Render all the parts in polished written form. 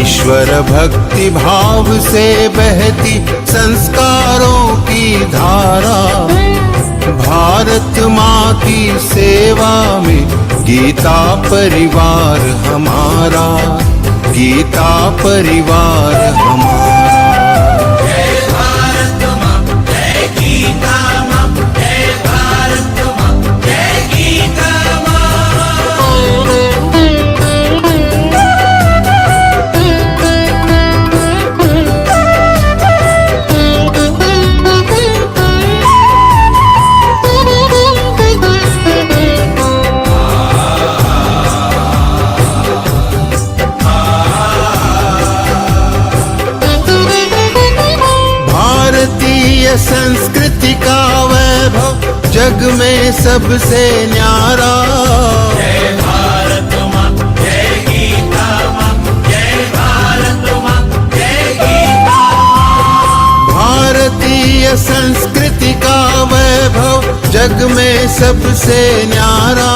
ईश्वर भक्ति भाव से बहती संस्कारों की धारा, भारत माँ की सेवा में गीता परिवार हमारा, गीता परिवार हमारा। जय भारत माँ, जय गीता माँ, जय भारत माँ, जय गीता संस्कृति का वैभव जग में सबसे न्यारा। जय भारत माँ, जय गीता माँ, जय भारत माँ, जय गीता। भारतीय संस्कृति का वैभव जग में सबसे न्यारा,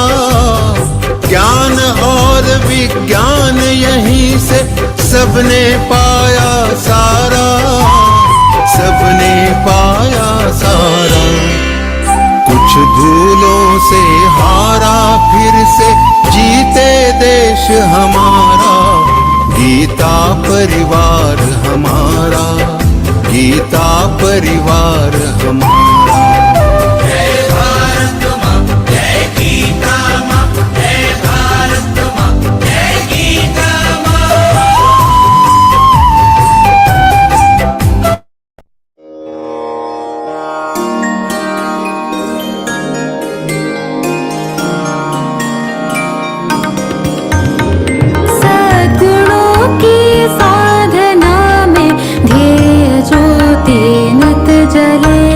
ज्ञान और विज्ञान यहीं से सबने पाया सारा, सबने पाया सारा। कुछ भूलों से हारा फिर से जीते देश हमारा, गीता परिवार हमारा, गीता परिवार हमारा। जय भारत माँ, जय गीता माँ, जय भारत माँ, जय गीता माँ। साधना में ध्येय ज्योति नित जले,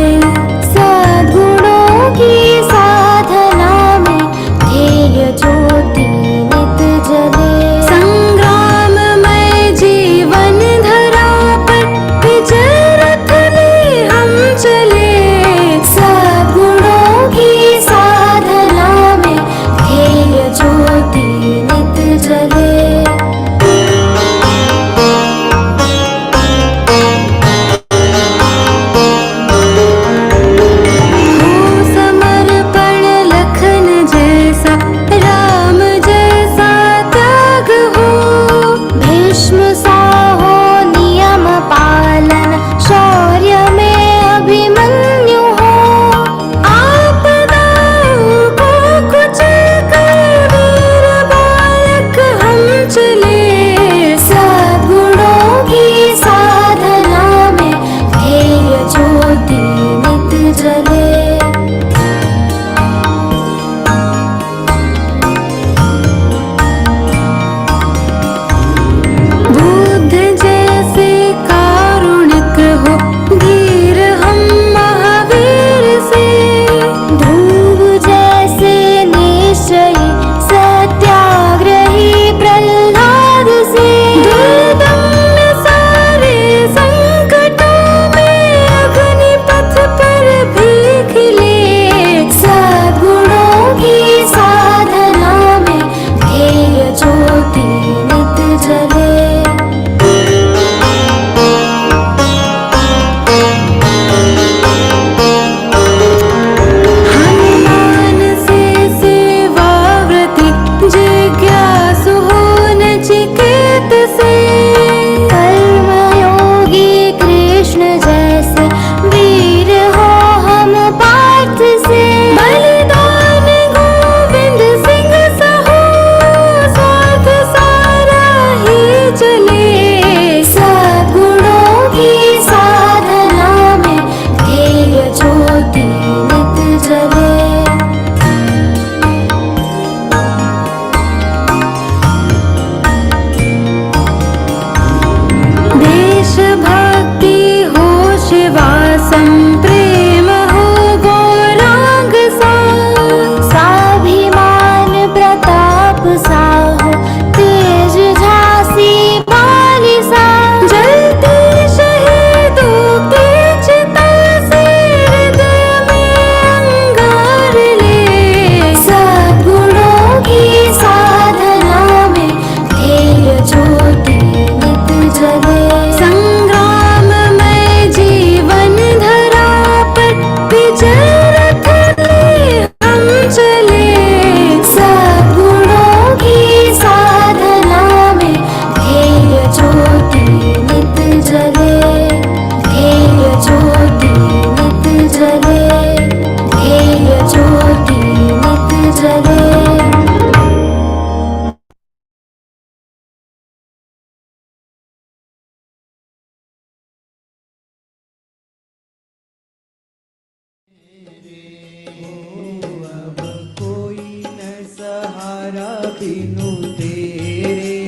अब कोई न सहारा बिनु तेरे,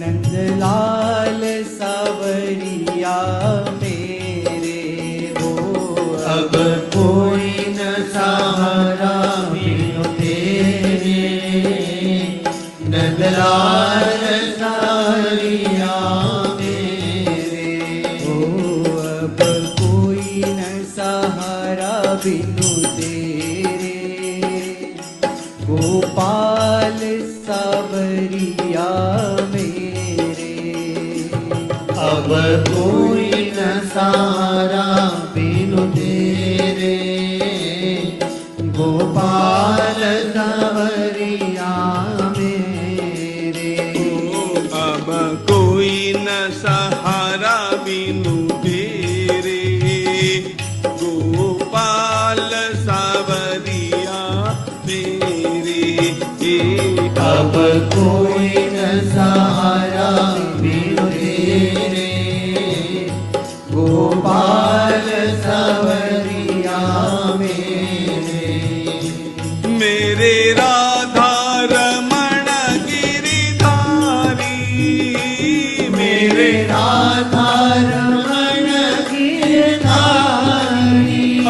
नंदलाल सावरिया मेरे हो। अब कोई न सहारा बिनु तेरे, नंदलाल सावरिया मेरे हो। अब कोई न सहारा बिनु तेरे, गोपाल सावरिया मेरे। अब कोई न सहारा बिनु तेरे, गोपाल सावरिया मेरे। अब कोई न सहारा बिनु तेरे, गोपाल सावरिया मेरे। अब कोई न सहारा बिनु तेरे, गोपाल सावरिया मेरे। मेरे राधा रमण गिरिधारी, मेरे राधा रमण गिरधारी, ओ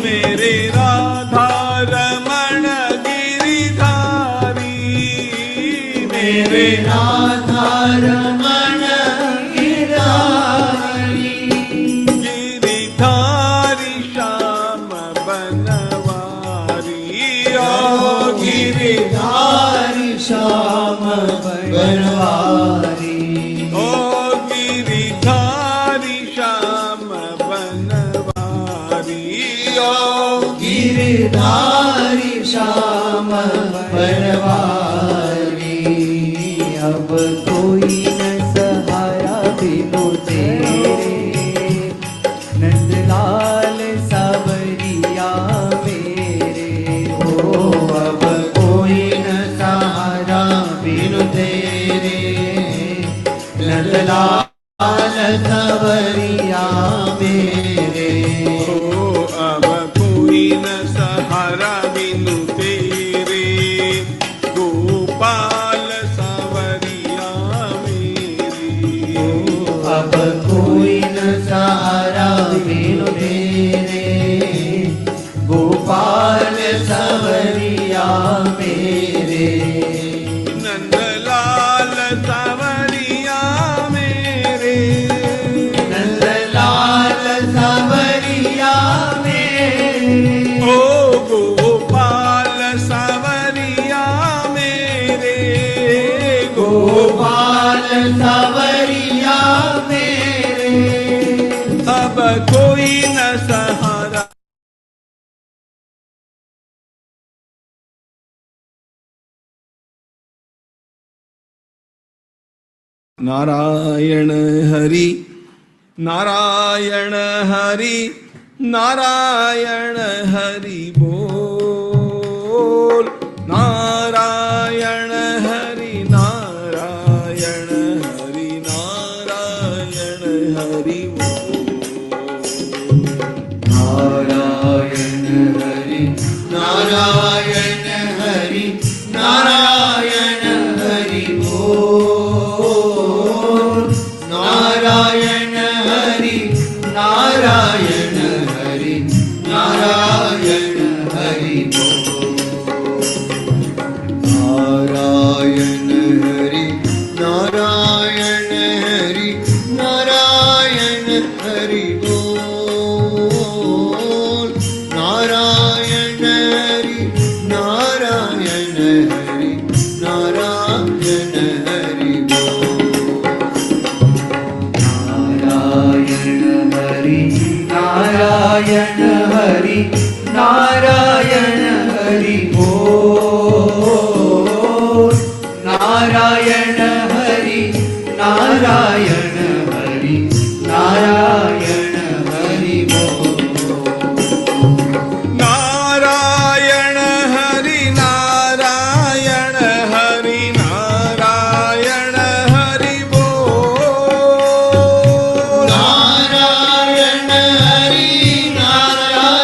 मेरे राधा रमण गिरिधारी, मेरे राधा रमण गिरधारी। गिरिधारी श्याम बनवारी, ओ गिरधारी श्याम बनवारी, ओ गिरिधारी श्याम बनवारी, ओ गिरधारी श्याम बनवारी। अब कोई न सहारा बिनु तेरे, नंदलाल सावरिया मेरे हो। अब कोई न सहारा बिनु तेरे, नंदलाल सावरिया मेरे। अब कोई न सहारा बिनु तेरे, गोपाल सावरिया मेरे। अब कोई न सहारा बिनु तेरे, गोपाल सावरिया मेरे। नंदलाल सावरिया मेरे, नंदलाल सावरिया मेरे, ओ गोपाल सावरिया मेरे, गोपाल सावरिया मेरे। अब कोई न सहारा। नारायण हरि, नारायण हरि, नारायण हरि बोल। नारायण हरि, नारायण हरि, नारायण हरि बोल। नारायण हरि, नारायण हरि, नारायण हरि बोल। नारायण हरि, नारायण हरि, नारायण हरि बोल। नारायण हरि, नारायण हरि, नारायण हरि बोल। नारायण हरि, नारायण हरि, नारायण हरि बोल। नारायण हरि, नारायण हरि, नारायण हरि बोल। नारायण हरि, नारायण हरि, नारायण हरि बोल। नारायण हरि, नारायण हरि, नारायण हरि बोल। नारायण हरि, नारायण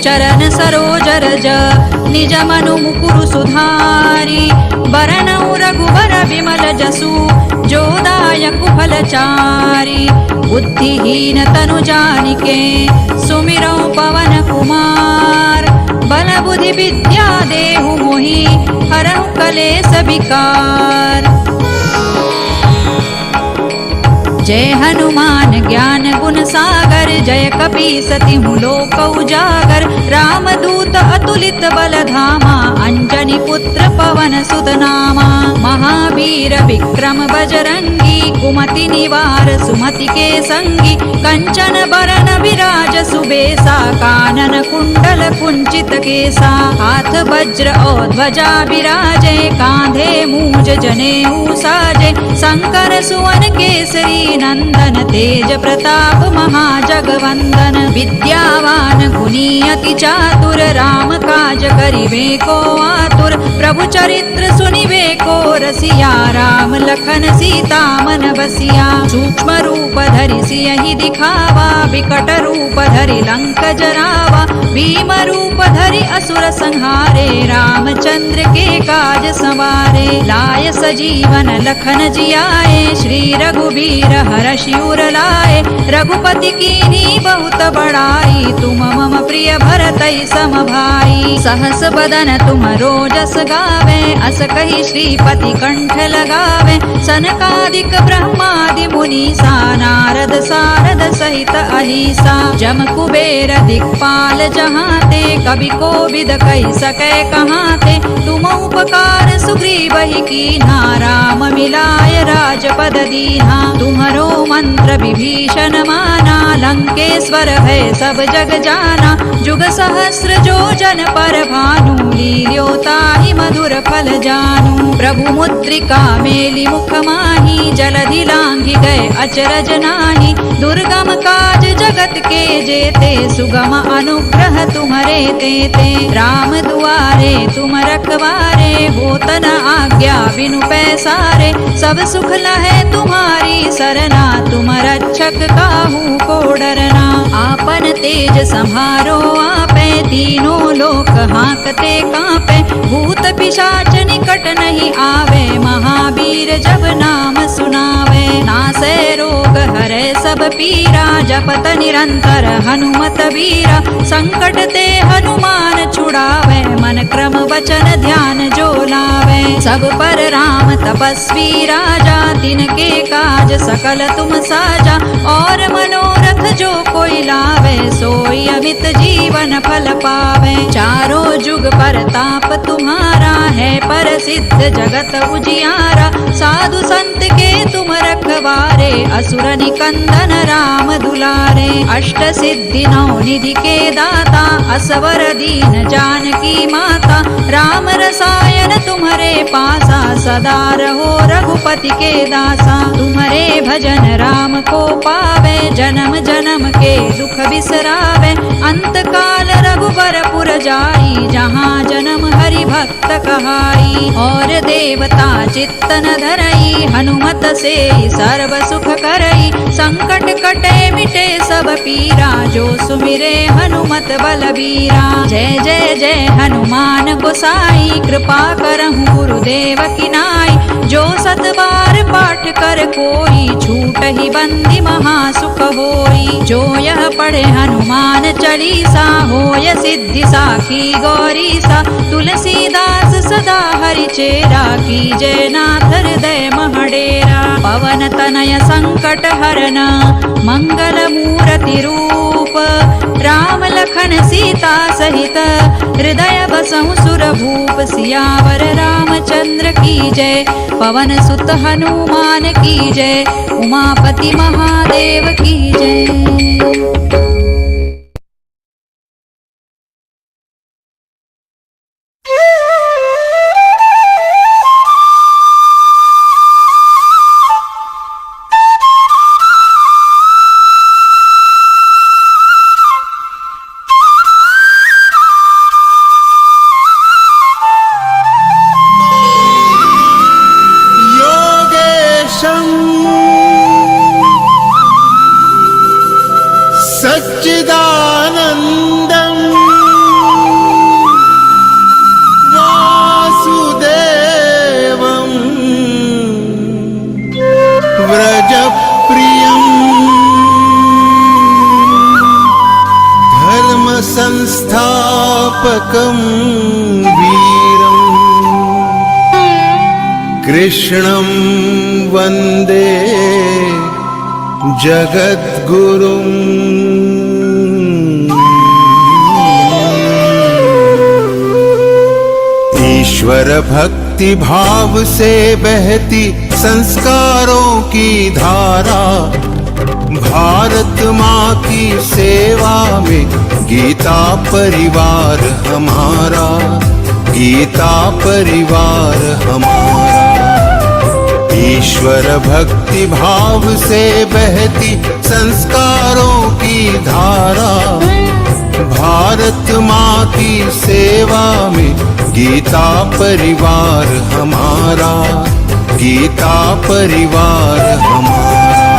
चरण सरोज रज निज मनु मुकुरु सुधारी बरनौ रघुबर विमल जसु जोदायक फलचारी बुद्धिहीन तनु जानिके सुमिरौ पवन कुमार बल बुद्धि विद्या देहु मोहि हरहु कलेस विकार। जय हनुमान ज्ञान गुण सागर जय कपीस तिहु लोक उजागर रामदूत अतुलित बल धामा अंजनी पुत्र पवन सुत नामा महावीर विक्रम बजरंगी कुमति निवार सुमति के संगी कंचन बरन विराज सुबेसा कानन कुंडल कुंचित केसा हाथ वज्र और ध्वजा विराजे कांधे मूज जनेऊ साजे शंकर सुवन केसरी नंदन तेज प्रताप महाजगवंदन विद्यावान गुणी अति चातुर राम काज करिबे को आतुर प्रभु चरित्र सुनिबे को रसिया राम लखन सीता मन बसिया सूक्ष्म रूप धरि सियहि दिखावा विकट रूप धरि लंक जरावा भीम रूप धरि असुर संहारे रामचंद्र के काज संवारे लाय सजीवन लखन जियाए श्री रघुबीर हरषि उर लाए रघुपति कीन्ही बहुत बड़ाई तुम मम प्रिय भरतई सम भाई सहस बदन तुम रोजस गावे अस कहि श्रीपति कंठ लगावे सनकादिक ब्रह्मादि मुनीसा नारद सारद सहित अहिसा जम कुबेर दिक्पाल जहाते कवि कोविद कहि सकै कहाते तुम उपकार सुग्रीवहि कीन्हा राम मिलाय राजपद दीन्हा तुम्हरो मंत्र विभीषण माना लंकेश्वर है सब जग जाना जुग सहस्र जो जन पर भानु लील्योताहि मधुर फल जानू प्रभु मुद्रिका मेलि मुख माही जलधि लांघि गए अचरज नाही दुर्गम काज जगत के जेते सुगम अनुग्रह तुम्हरे तेते राम दुआरे तुम रखवारे होत न आज्ञा बिनु पैसारे सब सुख लहै तुम्हारी सरना तुम रक्षक काहू को डरना आपन तेज संहारो आपे तीनों लोक हांकते कांपे भूत पिशाच निकट नहीं आवे महावीर जब नाम सुनावे नासै रोग हरै सब पीरा जपत निरंतर हनुमत वीरा संकट ते हनुमान छुड़ावे मन क्रम वचन ध्यान जो लावे सब पर राम तपस्वी राजा तिनके काज सकल तुम साजा और मनोरथ जो कोई लावे सोई अमित जीवन फल पावे चारों जुग परताप तुम्हारा है प्रसिद्ध जगत उजियारा साधु संत के तुम रखवारे असुर निकंदन राम दुलारे अष्ट सिद्धि नौ निधि के दाता असवर दीन जानकी माता राम रसायन तुम्हारे पासा सदा रहो रघुपति के दासा तुम्हारे भजन राम को पावे जन्म जन्म के दुख बिसरावे अंत काल रघुबरपुर जाई जहाँ जन्म हरि भक्त कहाई और देवता चित्तन धरई हनुमत से सर्व सुख करई संकट कटे मिटे सब पीरा जो सुमिरे हनुमत बलबीरा जय जय जय हनुमान गोसाई कृपा करहु गुरुदेव की नाई जो सत बार पाठ कर कोई छूट ही बंदी महासुख होई जो यह पढ़े हनुमान चालीसा होय सिद्धि साखी गौरीसा तुलसीदास सदा हरि चेरा की जय नाथ हृदय महडेरा पवन तनय संकट हरन मंगल मूर्ति रूप राम लखन सीता सहित हृदय बसहु सुर भूप सियावर रामचंद्र की जय पवन सुत हनुमान की जय उमापति महादेव की जय। सच्चिदानन्दम् संस्थापकं वीरम् कृष्णं वन्दे जगद्गुरुम्। ईश्वर भक्ति भाव से बहती संस्कारों की धारा, भारत माँ की सेवा में गीता परिवार हमारा, गीता परिवार हमारा। ईश्वर भक्ति भाव से बहती संस्कारों की धारा, भारत माँ की सेवा में गीता परिवार हमारा, गीता परिवार हमारा।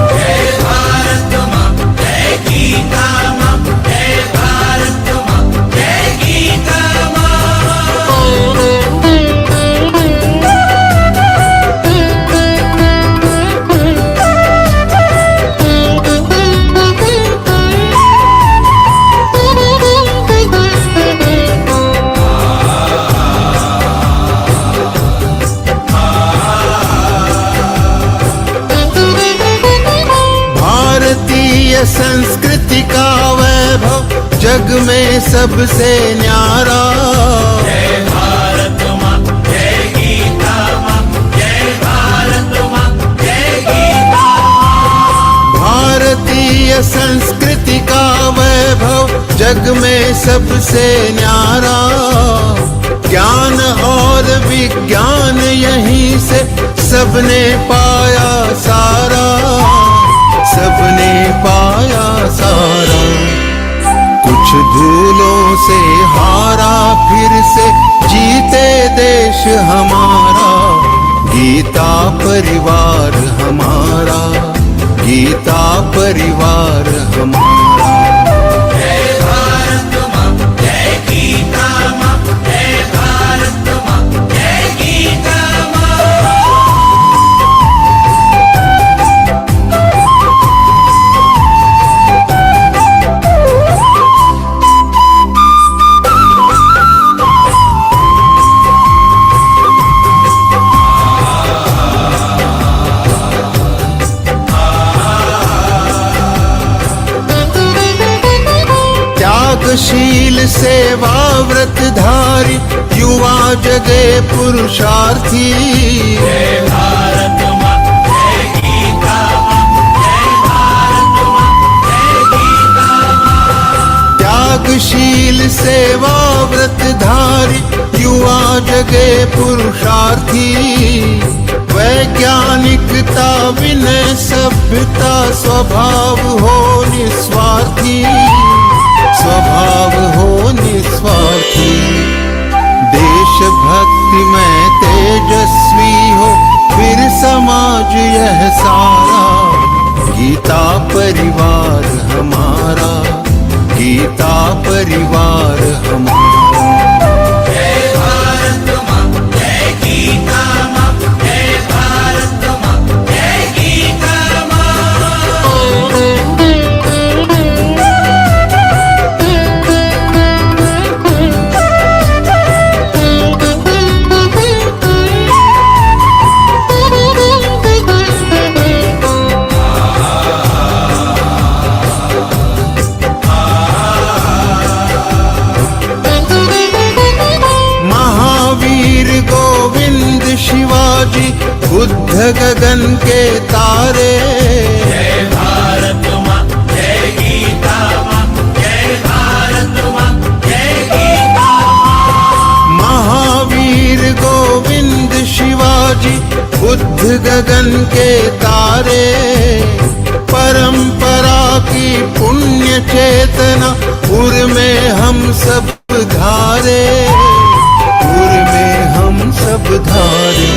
जय भारत माँ, जय गीता माँ, जय भारत माँ, जय गीता माँ। भारतीय संस्कृति का वैभव जग में सबसे न्यारा। जय भारत माँ, जय गीता माँ, जय भारत माँ, जय गीता माँ। भारतीय संस्कृति का वैभव जग में सबसे न्यारा। ज्ञान और विज्ञान यहीं से सबने पाया सारा, सबने पाया सारा। कुछ धूलों से हारा फिर से जीते देश हमारा, गीता परिवार हमारा, गीता परिवार हमारा। जय भारत माँ, जय गीता माँ, जय भारत माँ, जय गीता माँ। त्यागशील सेवा व्रतधारी युवा जगे पुरुषार्थी। जय भारत माँ, जय गीता माँ, जय भारत माँ, जय गीता माँ। त्यागशील सेवा व्रतधारी युवा जगे पुरुषार्थी। वैज्ञानिकता विनय सभ्यता स्वभाव हो निस्वार्थी, स्वभाव हो निस्वार्थी। देशभक्ति में तेजस्वी हो फिर समाज यह सारा, गीता परिवार हमारा, गीता परिवार हमारा। जय भारत माँ, जय गीता माँ, जय भारत माँ, जय गीता माँ। महावीर गोविंद शिवाजी बुद्ध गगन के तारे। जय भारत माँ, जय गीता माँ, जय भारत माँ, जय गीता माँ। महावीर गोविंद शिवाजी बुद्ध गगन के तारे। परंपरा की पुण्य चेतना उर में हम सब धारे, उर में हम सब धारे।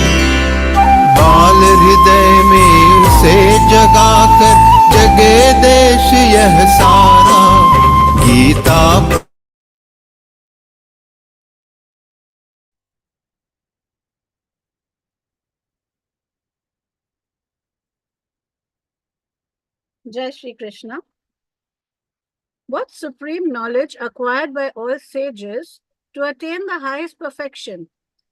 बाल हृदय में उसे जगाकर जगे देश यह सारा, गीता जय Shri Krishna. What supreme knowledge acquired by all sages to attain the highest perfection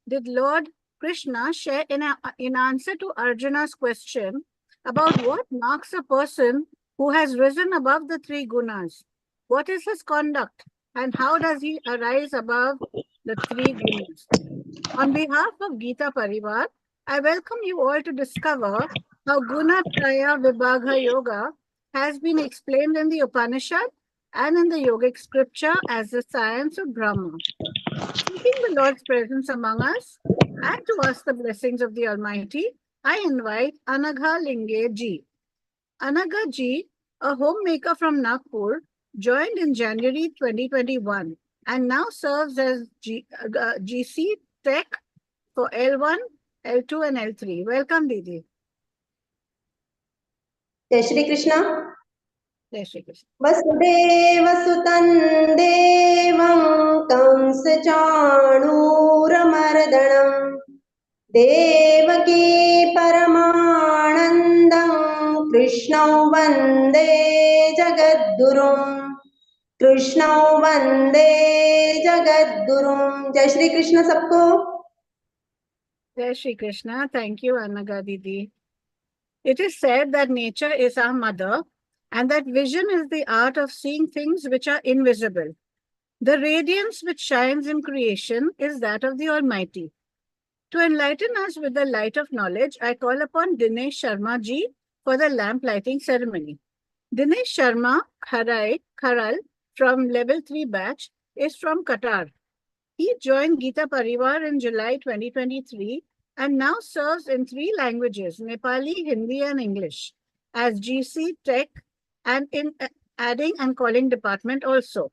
did Lord Krishna share in answer to Arjuna's question about what marks a person who has risen above the three gunas? What is his conduct and how does he arise above the three gunas? On behalf of Geeta Parivar, I welcome you all to discover how Guna Traya Vibhagha Yoga has been explained in the Upanishad and in the yogic scripture as the science of Brahma. Seeking the Lord's presence among us and to ask the blessings of the Almighty, I invite Anagha Linge Ji. Anagha Ji, a homemaker from Nagpur, joined in January 2021 and now serves as GC Tech for L1, L2 and L3. Welcome, Didi. जय Shri Krishna Jai Shri Krishna. वसुदेवसुतं देवं कंसचाणूरमर्दनं देवकी परमानन्दं कृष्णौ वन्दे जगद्गुरुं जय श्री कृष्ण सबको Jai Shri Krishna. Thank you, Anagha Didi. It is said that nature is our mother and that vision is the art of seeing things which are invisible. The radiance which shines in creation is that of the Almighty. To enlighten us with the light of knowledge, I call upon Dinesh Sharma ji for the lamp lighting ceremony. Dinesh Sharma Kharal from level 3 batch is from Qatar. He joined Geeta Parivar in July 2023 and now serves in 3 languages, Nepali, Hindi and English, as GC Tech and in adding and calling department also.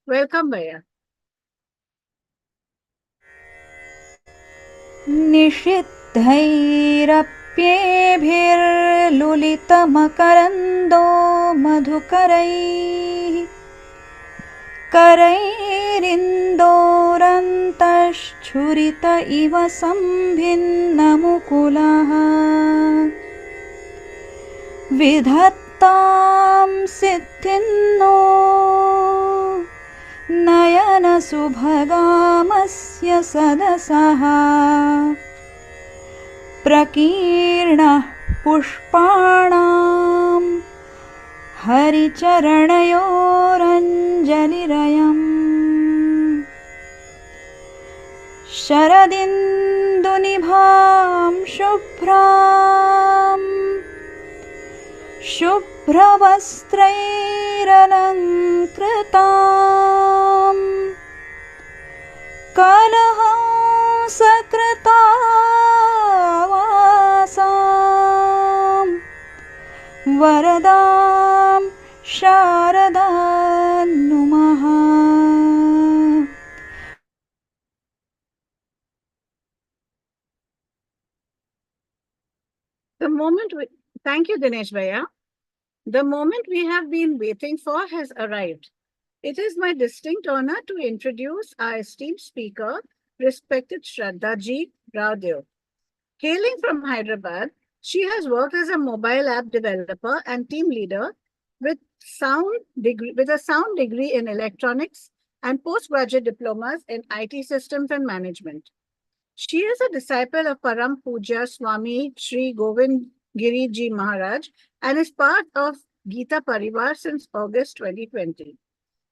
Welcome, Bhaiya. निषिद्धैरप्येभिर्लुलितमकरन्दो मधुकरैः करैरिन्दोरन्तश्छुरित इव सम्भिन्नमुकुलः विधत्तां सिद्धिन्नो नयनसुभगामस्य सदसः प्रकीर्णः पुष्पाणां हरिचरणयोरञ्जलिरयम् शरदिन्दुनिभां शुभ्रवस्त्रैरलङ्कृतां कलहंसकृतावासां वरदां शारदां नुमः Thank you, Dinesh Bhaiya. The moment we have been waiting for has arrived. It is my distinct honor to introduce our esteemed speaker, respected Shraddha ji Raodeo. Hailing from Hyderabad, she has worked as a mobile app developer and team leader with a sound degree in electronics and postgraduate diplomas in IT systems and management. She is a disciple of Param Puja Swami Sri Govind Giri Ji Maharaj and is part of Geeta Parivar since August 2020.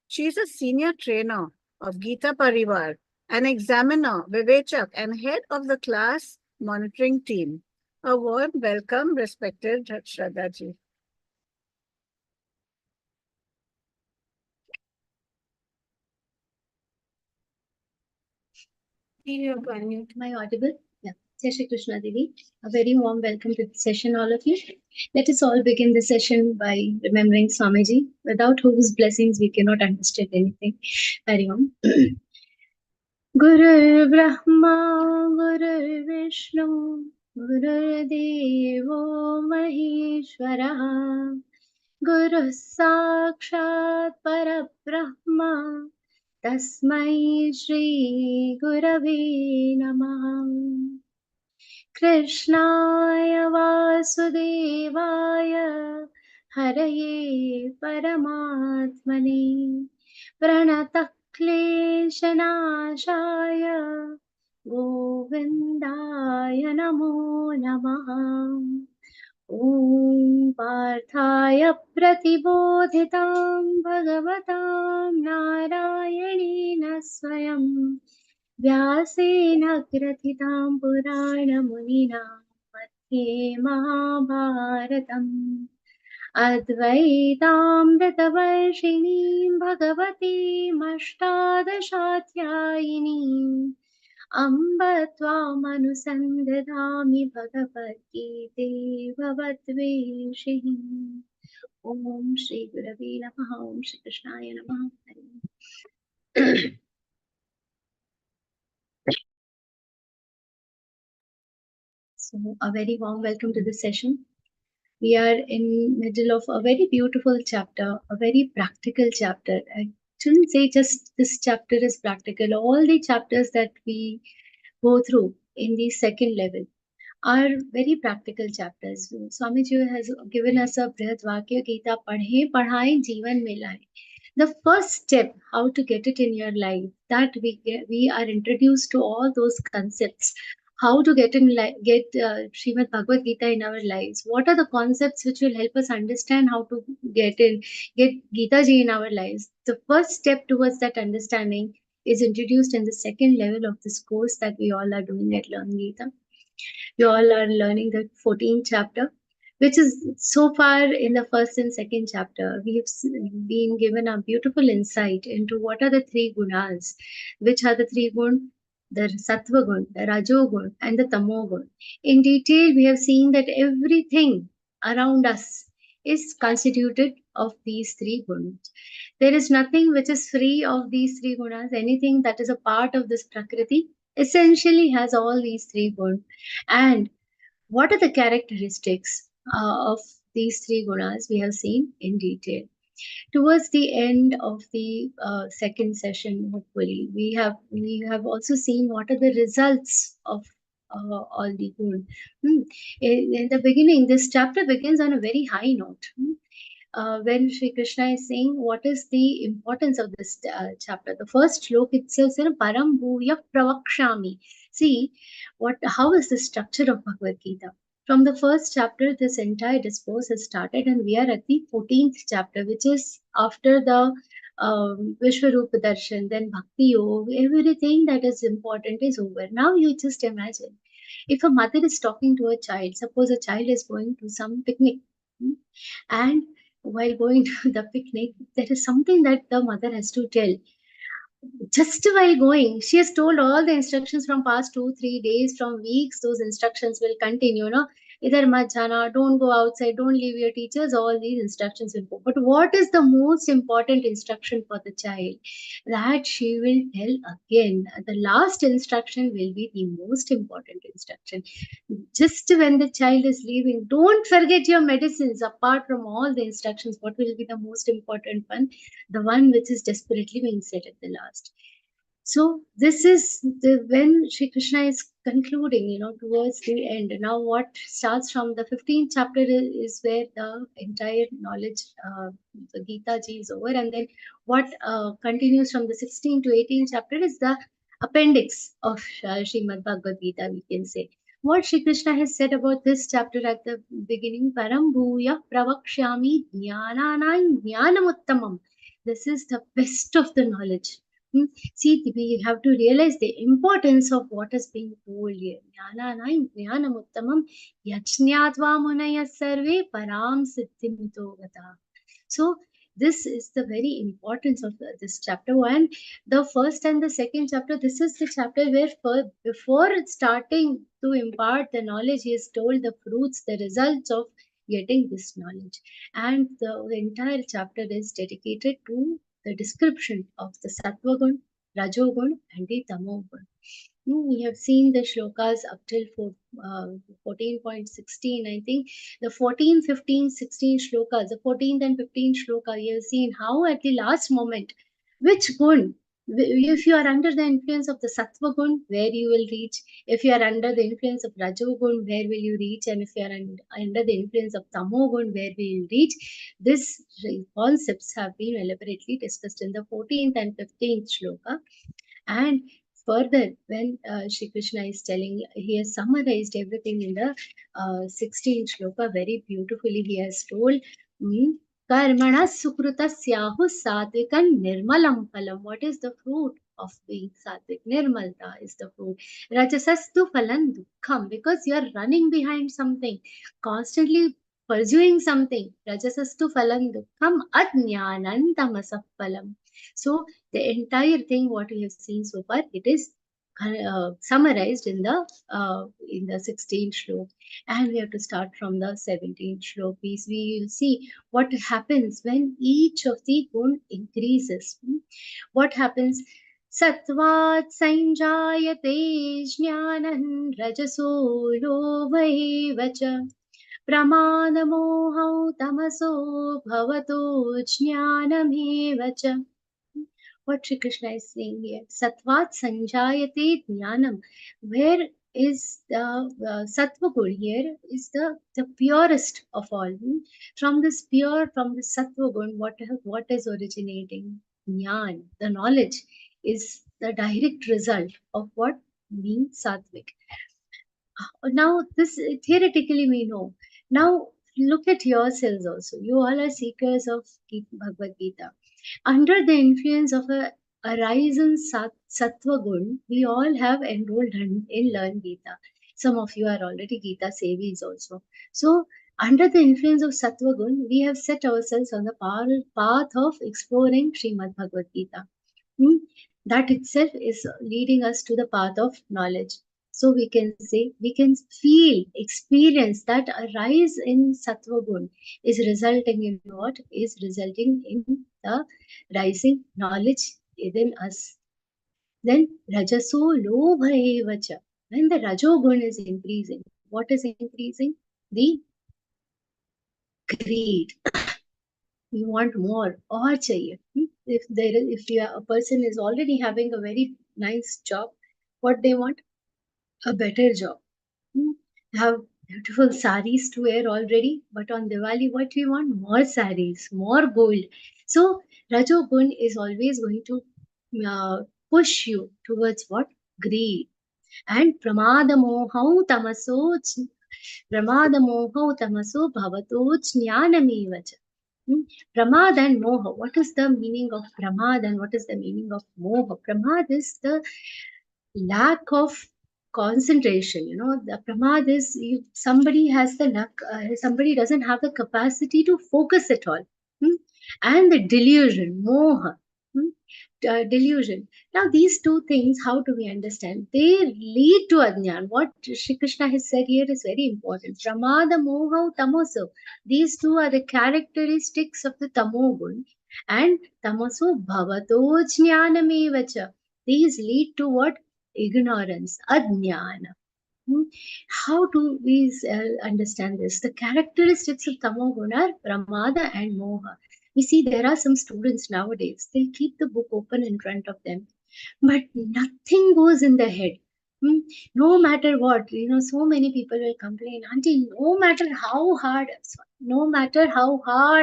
She is a senior trainer of Geeta Parivar, an examiner, Vivechak, and head of the class monitoring team. A warm welcome, respected Shraddha ji. Am I audible? Yeah. Jai Shri Krishna Devi. A very warm welcome to the session, all of you. Let us all begin the session by remembering Swamiji, without whose blessings we cannot understand anything. Very warm. Guru Brahma, Guru Vishnu, Guru Devo Maheshwara, Guru Sakshat Parabrahma, Tasmai Shri Gurave Namah. Krishnaya Vasudevaya हरये परमात्मने प्रणतः क्लेशनाशाय गोविन्दाय नमो नमः। ॐ पार्थाय प्रतिबोधितां भगवतां नारायणेन स्वयं व्यासेन ग्रथितां पुराणमुनिना मध्ये महाभारतम् अद्वैतामृतवर्षिणीं भगवतीमष्टादशाध्यायिनीम् अम्ब त्वामनुसन्दधामि भगवद्गीते भवद्वेषिणी। ॐ श्रीगुरवे नमः। ॐ श्रीकृष्णाय नमः। हरि ओम्। So a very warm welcome to this session. We are in middle of a very beautiful chapter, a very practical chapter. I shouldn't say just this chapter is practical. All the chapters that we go through in the second level are very practical chapters. Swamiji has given us a Brihad Vakya Geeta, Padhe Padhaye Jeevan mein laaye. The first step, how to get it in your life, that we are introduced to all those concepts. How to get Śrīmad-Bhagavadgītā in our lives? What are the concepts which will help us understand how to get Geeta ji in our lives? The first step towards that understanding is introduced in the second level of this course that we all are doing at Learn Geeta. We all are learning the 14th chapter, which is so far in the first and second chapter. We have been given a beautiful insight into what are the three gunas, which are the three gunas, the sattva gun, the rajo gun, and the tamo gun. In detail, we have seen that everything around us is constituted of these three gunas. There is nothing which is free of these three gunas. Anything that is a part of this prakriti essentially has all these three gunas. And what are the characteristics of these three gunas we have seen in detail. Towards the end of the second session, hopefully, we have also seen what are the results of all the gunas. In the beginning, this chapter begins on a very high note. When Shri Krishna is saying what is the importance of this chapter. The first shloka itself says, Param Bhuya Pravakshami. See, how is the structure of Bhagavad Gita? From the first chapter, this entire discourse has started, and we are at the 14th chapter, which is after the Vishwarupa Darshan, then Bhakti Yoga, everything that is important is over. Now you just imagine, if a mother is talking to a child, suppose a child is going to some picnic, and while going to the picnic, there is something that the mother has to tell. Just while going, she has told all the instructions from past 2-3 days, from weeks, those instructions will continue, idhar mat jana, don't go outside, don't leave your teachers, all these instructions will go. But what is the most important instruction for the child? That she will tell again. The last instruction will be the most important instruction. Just when the child is leaving, don't forget your medicines. Apart from all the instructions, what will be the most important one? The one which is desperately being said at the last. So this is when Shri Krishna is concluding, towards the end. Now what starts from the 15th chapter is where the entire knowledge, the Geeta ji is over. And then what continues from the 16th to 18th chapter is the appendix of Śrīmad-Bhagavadgītā, we can say. What Shri Krishna has said about this chapter at the beginning, Param Bhuya Pravakshami Jnananam Jnanamuttamam. This is the best of the knowledge. See, we have to realize the importance of what is being told here. Jnananam Jnanamuttamam Yajñātva Munaya Sarve Param Siddhimito Gata. So, this is the very importance of this chapter. And the first and the second chapter, this is the chapter where before starting to impart the knowledge, he is told the fruits, the results of getting this knowledge. And the entire chapter is dedicated to the description of the Sattva Gun, Rajo Gun, and the Tamo Gun. We have seen the shlokas up till 14.16. I think the 14, 15, 16 shlokas, the 14th and 15th shloka, you have seen how at the last moment, which gun If you are under the influence of the sattva gun, where you will reach? If you are under the influence of rajogun, where will you reach? And if you are under the influence of tamogun, where will you reach? These concepts have been elaborately discussed in the 14th and 15th shloka. And further, when Shri Krishna is telling, he has summarized everything in the 16th shloka very beautifully. He has told, Karmana sukrutasyahu satvikam nirmalam phalam. What is the fruit of being satvik? Nirmalta is the fruit. Rajasastu phalam dukkham, because you are running behind something, constantly pursuing something. Rajasastu phalam dukkham ajnanam tamasah phalam. So the entire thing what we have seen so far, it is summarized in the 16th shlok, and we have to start from the 17th shlok. We will see what happens when each of the gun increases. What happens? Sattvat sanjayate jnanam rajaso lobhaivacha pramadamोहौ tamaso bhavato jnanamevacha. What Sri Krishna is saying here. Sattvat sanjayate jnanam. Where is the sattva gun here is the purest of all. From this sattva gun, what is originating? Jnana, the knowledge, is the direct result of what means sattvic. Now, this theoretically we know. Now, look at yourselves also. You all are seekers of Bhagavad Gita. Under the influence of a arisen sattva gun, we all have enrolled in Learn Gita. Some of you are already Gita Sevis also. So, under the influence of sattva gun, we have set ourselves on the path of exploring Śrīmad-Bhagavadgītā. That itself is leading us to the path of knowledge. So we can say, we can feel, experience that a rise in sattva gun is resulting in what? Is resulting in the rising knowledge within us. Then rajaso lobhaevacha. When the rajogun is increasing, what is increasing? The greed. We want more or chahiye. If a person is already having a very nice job, what they want? A better job. Have beautiful saris to wear already, but on Diwali, what we want? More saris, more gold. So Rajogun is always going to push you towards what? Greed. And Pramadamohau tamaso bhavato jnanamevacha. Pramad and moha. What is the meaning of pramad and what is the meaning of moha? Pramad is the lack of concentration. The pramad is somebody has the lack, somebody doesn't have the capacity to focus at all. And the delusion, moha. Delusion. Now, these two things, how do we understand? They lead to ajnana. What Shri Krishna has said here is very important. Pramada, moha, tamoso. These two are the characteristics of the tamogun. And tamoso bhavato jnanamevacha. These lead to what? Ignorance, ajnana. How do we understand this? The characteristics of tamogun are pramada and moha. We see there are some students nowadays, they keep the book open in front of them, but nothing goes in their head. No matter what, so many people will complain, auntie, no matter how hard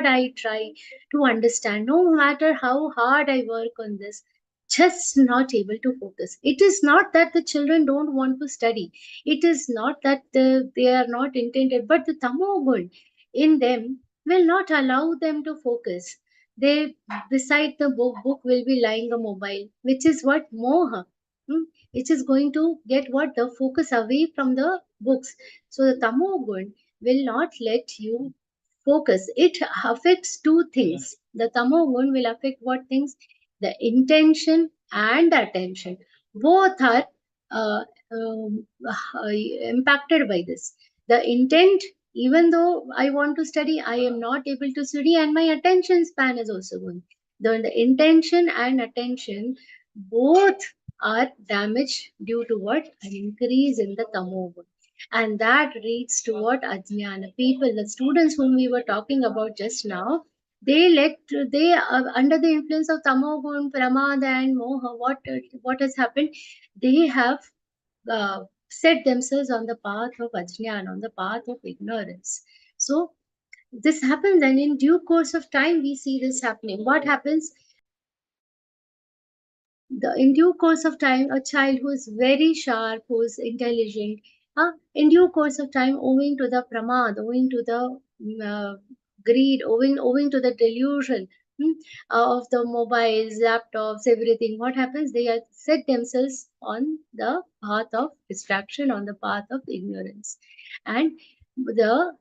I try to understand, no matter how hard I work on this, just not able to focus. It is not that the children don't want to study. It is not that they are not intended, but the tamogun in them will not allow them to focus. They, beside the book will be lying a mobile, which is what? Moha. Which is going to get what? The focus away from the books. So the tamogun will not let you focus. It affects two things. The tamogun will affect what things? The intention and attention. Both are impacted by this. The intent, even though I want to study, I am not able to study, and my attention span is also going. The intention and attention both are damaged due to what? An increase in the tamogun. And that leads to what? Ajnana. People, the students whom we were talking about just now, they under the influence of tamogun, pramada, and moha. What has happened? They have set themselves on the path of ajnana, on the path of ignorance. So this happens, and in due course of time, we see this happening. What happens? In due course of time, a child who is very sharp, who is intelligent, in due course of time, owing to the pramad, owing to the greed, owing to the delusion of the mobiles, laptops, everything, what happens? They are set themselves on the path of distraction, on the path of ignorance. And the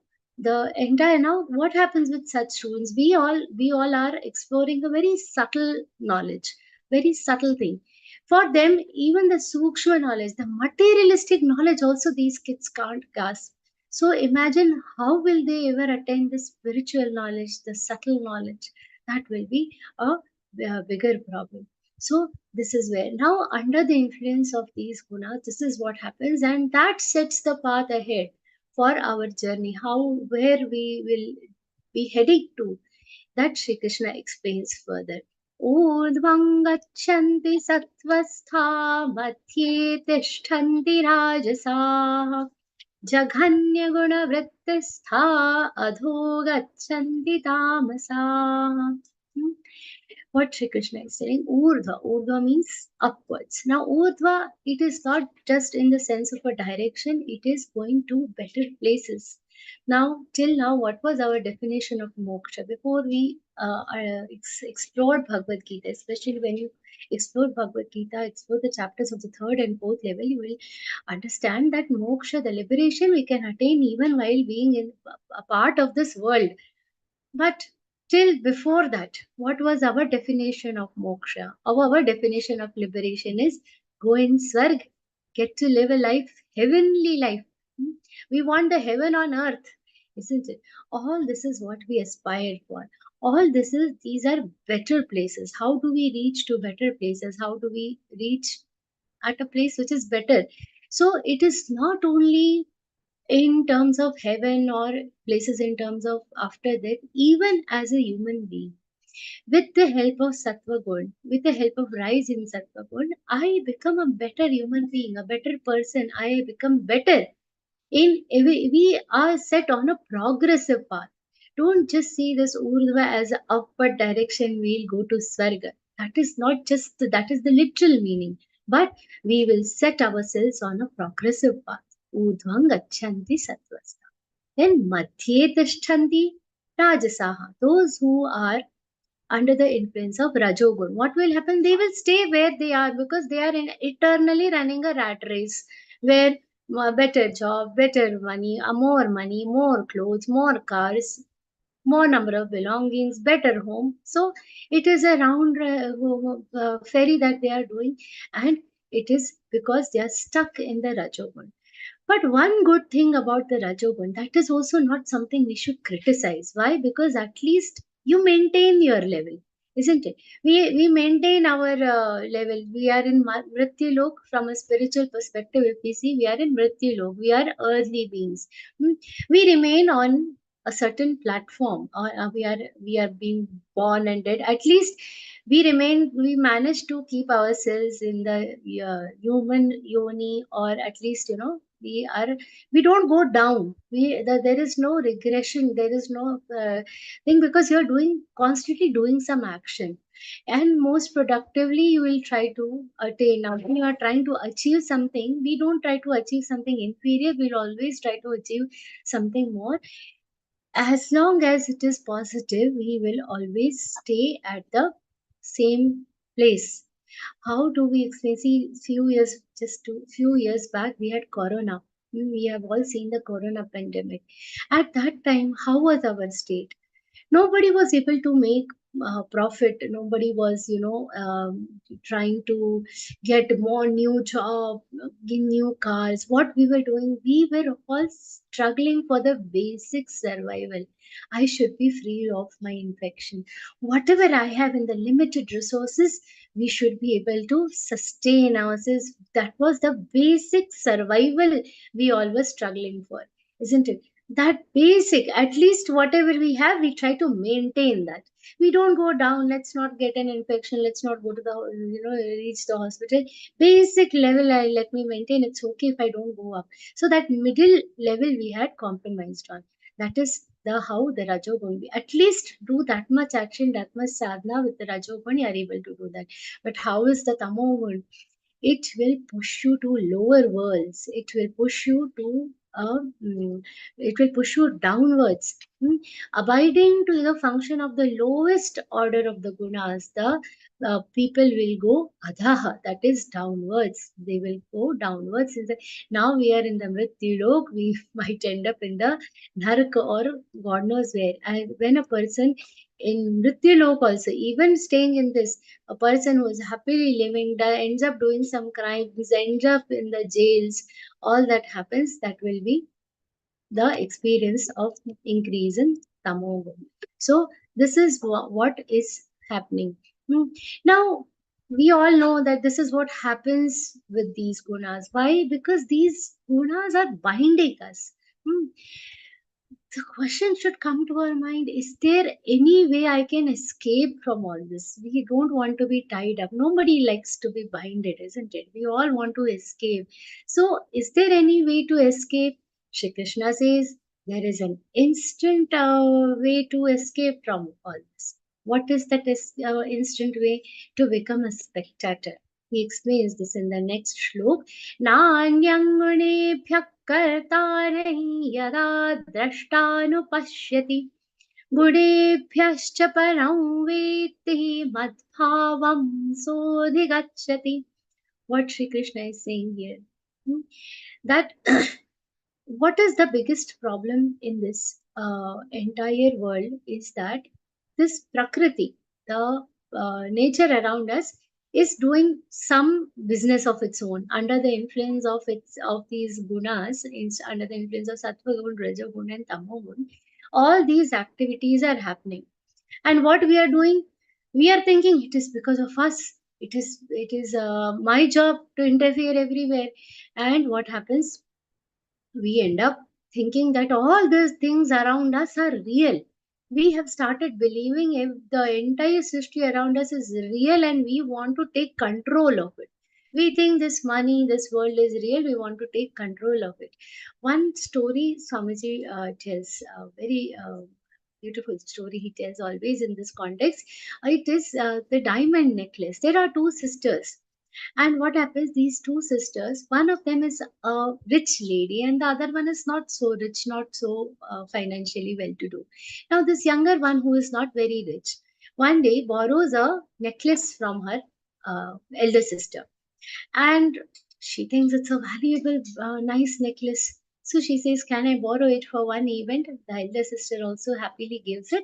entire, now what happens with such students? We all are exploring a very subtle knowledge, very subtle thing. For them, even the sukshma knowledge, the materialistic knowledge also these kids can't grasp. So imagine how will they ever attain the spiritual knowledge, the subtle knowledge? That will be a bigger problem. So this is where now under the influence of these gunas, this is what happens, and that sets the path ahead for our journey, how where we will be heading to. That Sri Krishna explains further. ऊर्ध्वं गच्छन्ति सत्त्वस्था मध्ये तिष्ठन्ति राजसाः जघन्यगुणवृत्तिस्था अधो गच्छन्ति तामसाः. What Sri Krishna is saying, Urdhva. Urdhva means upwards. Now, Urdhva, it is not just in the sense of a direction, it is going to better places. Now, till now, what was our definition of moksha? Before we explored Bhagavad Gita, especially when you explore Bhagavad Gita, explore the chapters of the third and fourth level, you will understand that moksha, the liberation, we can attain even while being in a part of this world. But till before that, what was our definition of moksha? Our definition of liberation is go in Swarg, get to live a life, heavenly life. We want the heaven on earth, isn't it? All this is what we aspire for. These are better places. How do we reach to better places? How do we reach at a place which is better? So it is not only in terms of heaven or places in terms of after death, even as a human being. With the help of Sattva Gun, with the help of rise in Sattva Gun, I become a better human being, a better person. I become better. We are set on a progressive path. Don't just see this Urdhva as an upward direction, we'll go to Swarga. That is not just, that is the literal meaning. But we will set ourselves on a progressive path. Urdhvam gachanti sattvastha. Then madhye tishthanti rajasaha. Those who are under the influence of rajogun, what will happen? They will stay where they are because they are eternally running a rat race where better job, better money, more clothes, more cars, more number of belongings, better home. So it is a round ferry that they are doing, and it is because they are stuck in the rajogun. But one good thing about the Rajogun, that is also not something we should criticize. Why? Because at least you maintain your level, isn't it? We maintain our level. We are in Mrityu Lok from a spiritual perspective. If we see, we are in Mrityu Lok. We are earthly beings. We remain on a certain platform, or we are being born and dead. At least we manage to keep ourselves in the human yoni, or at least we don't go down. There is no regression, there is no thing, because you're constantly doing some action, and most productively you will try to attain. Now when you are trying to achieve something, we don't try to achieve something inferior, we'll always try to achieve something more. As long as it is positive, we will always stay at the same place. How do we explain? See, few years back, we had Corona. We have all seen the Corona pandemic. At that time, how was our state? Nobody was able to make profit. Nobody was, trying to get more new job, new cars. What we were doing, we were all struggling for the basic survival. I should be free of my infection. Whatever I have in the limited resources, we should be able to sustain ourselves. That was the basic survival we all were struggling for, isn't it? that basic, at least whatever we have, we try to maintain that. We don't go down, let's not get an infection, let's not go to the, reach the hospital. Basic level, let me maintain, it's okay if I don't go up. So that middle level we had compromised on. That is the how the Rajoguni, at least do that much action, that much sadhana with the Rajoguni are able to do that. But how is the Tamoguni? It will push you to lower worlds. It will push you to it will push you downwards. Abiding to the function of the lowest order of the gunas, the people will go adhaha, that is downwards. They will go downwards. Now we are in the mrityu lok, we might end up in the naraka or God knows where. And when a person in mrityu lok also, even staying in this, a person who is happily living ends up doing some crimes, ends up in the jails, all that happens, that will be the experience of increase in tamogun. So this is what is happening. Now we all know that this is what happens with these gunas. Why? Because these gunas are binding us. The question should come to our mind, is there any way I can escape from all this? We don't want to be tied up. Nobody likes to be binded, isn't it? We all want to escape. So is there any way to escape? Shri Krishna says there is an instant way to escape from all this. What is that instant way? To become a spectator. He explains this in the next shlok. नान्यङ्गुणेभ्यः कर्तारं यदा द्रष्टानुपश्यति गुणेभ्यश्च परं वेत्ति मद्भावं सोऽधिगच्छति. What Sri Krishna is saying here, that what is the biggest problem in this entire world is that this prakriti, the nature around us, is doing some business of its own under the influence of these gunas, under the influence of sattva gun, raja gun, and tamo gun. All these activities are happening, and what we are doing, we are thinking it is because of us. It is my job to interfere everywhere, and what happens? We end up thinking that all these things around us are real. We have started believing if the entire srishti around us is real and we want to take control of it. We think this money, this world is real, we want to take control of it. One story Swamiji tells, a very beautiful story he tells always in this context. It is the diamond necklace. There are two sisters. And what happens, these two sisters, one of them is a rich lady and the other one is not so rich, not so financially well to do. Now, this younger one, who is not very rich, one day borrows a necklace from her elder sister. And she thinks it's a valuable, nice necklace. So she says, can I borrow it for one event? The elder sister also happily gives it.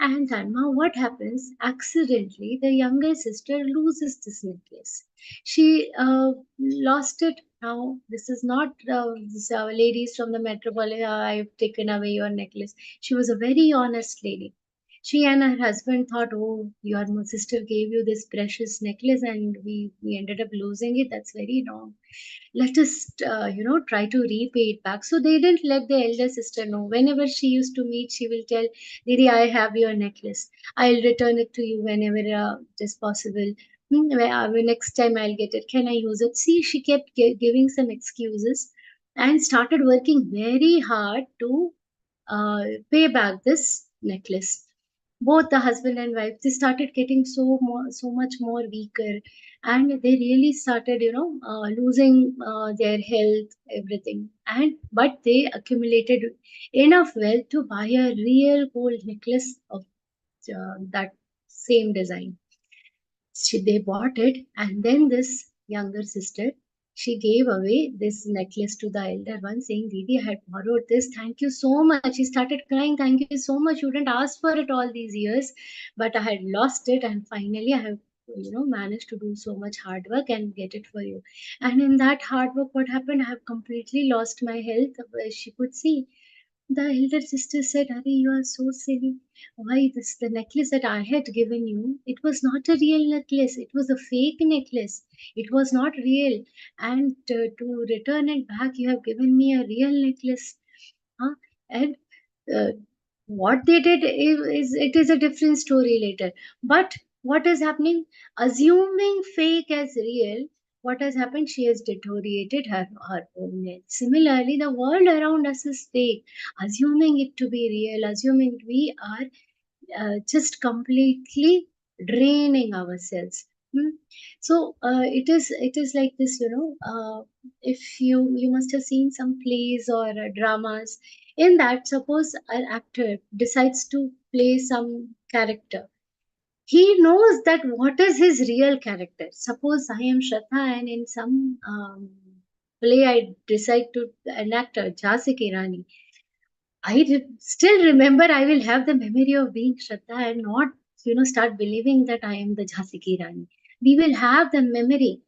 And Dharma, what happens? Accidentally, the younger sister loses this necklace. She lost it. Now, this is not this, ladies from the metropolis, I've taken away your necklace. She was a very honest lady. She and her husband thought, oh, your sister gave you this precious necklace and we ended up losing it. That's very wrong. Let us, try to repay it back. So they didn't let the elder sister know. Whenever she used to meet, she will tell, Didi, I have your necklace. I'll return it to you whenever it is possible. Next time I'll get it. Can I use it? See, she kept giving some excuses and started working very hard to pay back this necklace. Both the husband and wife, they started getting so much more weaker, and they really started losing their health, everything. But they accumulated enough wealth to buy a real gold necklace of that same design. They bought it, and then this younger sister, she gave away this necklace to the elder one, saying, Didi, I had borrowed this. Thank you so much. He started crying. Thank you so much. You didn't ask for it all these years, but I had lost it. And finally, I have managed to do so much hard work and get it for you. And in that hard work, what happened? I have completely lost my health. She could see. The elder sister said, Hari, you are so silly. Why this? The necklace that I had given you, it was not a real necklace. It was a fake necklace. It was not real. And to return it back, you have given me a real necklace. Huh? And uh, what they did is it is a different story later. But what is happening? Assuming fake as real, what has happened? She has deteriorated her own health. Similarly, the world around us is fake. Assuming it to be real, assuming we are just completely draining ourselves. So it is like this, if you must have seen some plays or dramas. In that, suppose an actor decides to play some character, he knows that what is his real character. Suppose I am Shraddha, and in some play I decide to enact a Jhansi Ki Rani. Still remember, I will have the memory of being Shraddha and not, start believing that I am the Jhansi Ki Rani. We will have the memory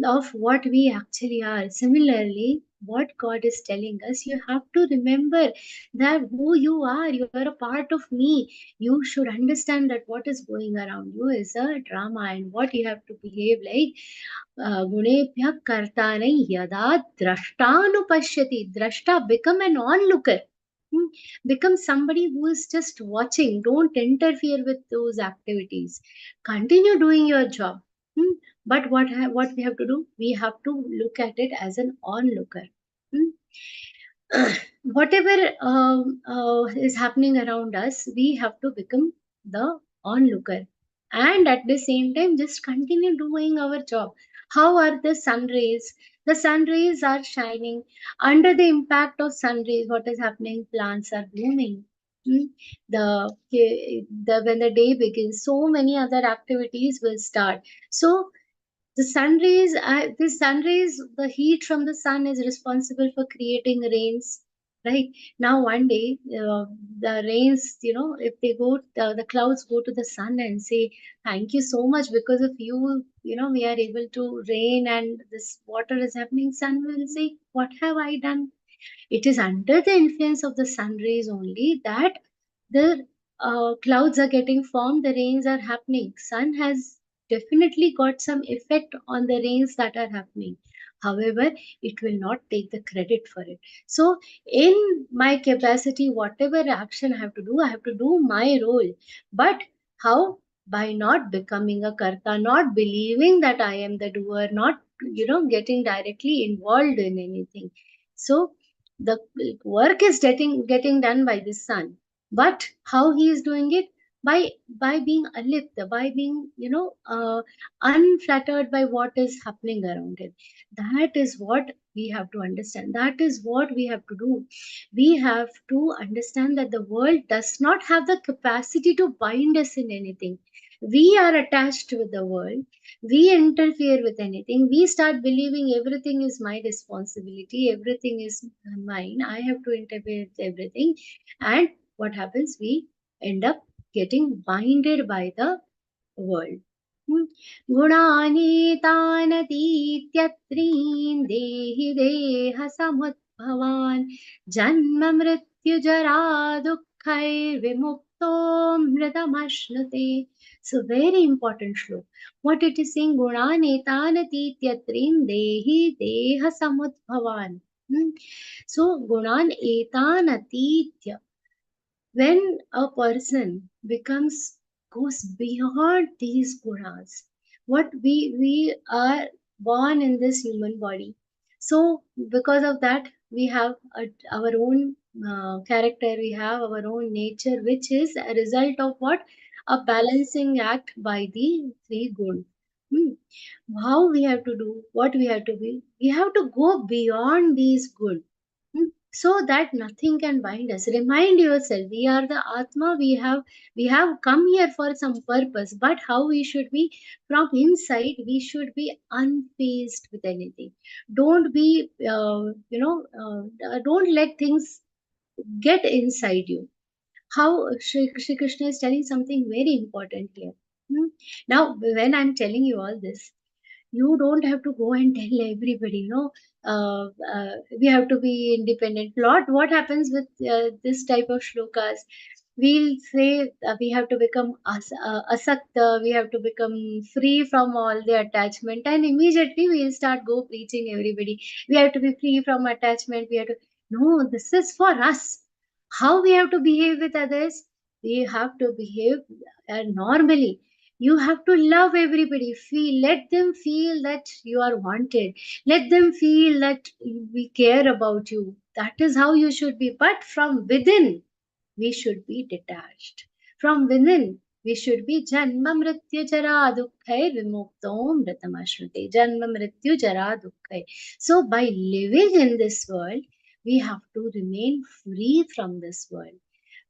of what we actually are. Similarly, what God is telling us, you have to remember that who you are. You are a part of me. You should understand that what is going around you is a drama, and what you have to behave like. Gunebhya kartanai yada drashtanupashyati. Drashta, become an onlooker. Hmm. Become somebody who is just watching. Don't interfere with those activities. Continue doing your job. But what we have to do? We have to look at it as an onlooker. Whatever is happening around us, we have to become the onlooker, and at the same time, just continue doing our job. How are the sun rays? The sun rays are shining. Under the impact of sun rays, what is happening? Plants are blooming. Hmm. The when the day begins, so many other activities will start. So the heat from the sun is responsible for creating rains, right? Now one day, the rains, if they go, the clouds go to the sun and say, thank you so much, because of you, we are able to rain and this water is happening. Sun will say, what have I done? It is under the influence of the sun rays only that the clouds are getting formed, the rains are happening. Sun has definitely got some effect on the rains that are happening. However, it will not take the credit for it. So, in my capacity, whatever action I have to do my role. But how? By not becoming a karta, not believing that I am the doer, not getting directly involved in anything. So the work is getting done by the sun, but how he is doing it? By being alipta, by being unflattered by what is happening around him. That is what we have to understand. That is what we have to do. We have to understand that the world does not have the capacity to bind us in anything. We are attached with the world. We interfere with anything. We start believing everything is my responsibility, everything is mine, I have to interfere with everything. And what happens? We end up getting binded by the world. गुणानीतानतीत्यत्रीन् देहि देह समुद्भवान् जन्म मृत्यु जरा दुःखैर्विमुक्तो मृतमश्नुते. So very important shlok. What it is saying? Gunanetanatityatriin dehi deha samudbhavan. So gunan etanatitya. When a person goes beyond these gunas, what we are born in this human body. So because of that, we have our own character, we have our own nature, which is a result of what? A balancing act by the three gun. How we have to do, what we have to be, we have to go beyond these gun. So that nothing can bind us. Remind yourself, we are the Atma, we have come here for some purpose, but how we should be from inside, we should be unfazed with anything. Don't be, don't let things get inside you. How Shri Krishna is telling something very important here. Now, when I'm telling you all this, you don't have to go and tell everybody, we have to be independent. What happens with this type of shlokas? We'll say we have to become asakta, we have to become free from all the attachment, and immediately we'll start preaching everybody. We have to be free from attachment. We have to. No, this is for us. How we have to behave with others? We have to behave normally. You have to love everybody. Let them feel that you are wanted. Let them feel that we care about you. That is how you should be. But from within, we should be detached. From within, we should be Janma Mrityu Jara Dukkhai Vimuktom Mritamashruti. Janma Mrityu Jara Dukkhai. So by living in this world, we have to remain free from this world.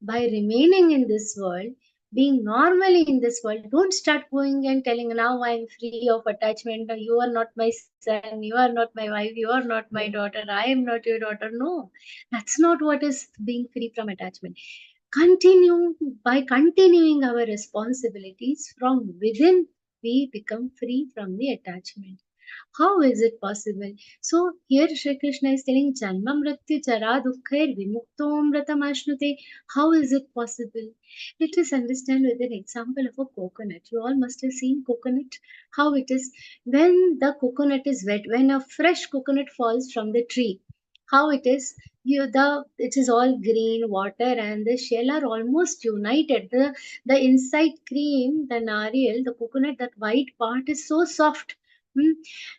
By remaining in this world, being normally in this world, don't start going and telling, now I'm free of attachment, you are not my son, you are not my wife, you are not my daughter, I am not your daughter. No, that's not what is being free from attachment. Continue. By continuing our responsibilities from within, we become free from the attachment. How is it possible? So here Shri Krishna is telling Janma Mrityu Jara Dukhair Vimuktom Vratamashnuti. How is it possible? Let us understand with an example of a coconut. You all must have seen coconut. How it is when the coconut is wet, when a fresh coconut falls from the tree. How it is, it is all green water and the shell are almost united. The inside cream, the nariyal, the coconut, that white part is so soft. Hmm.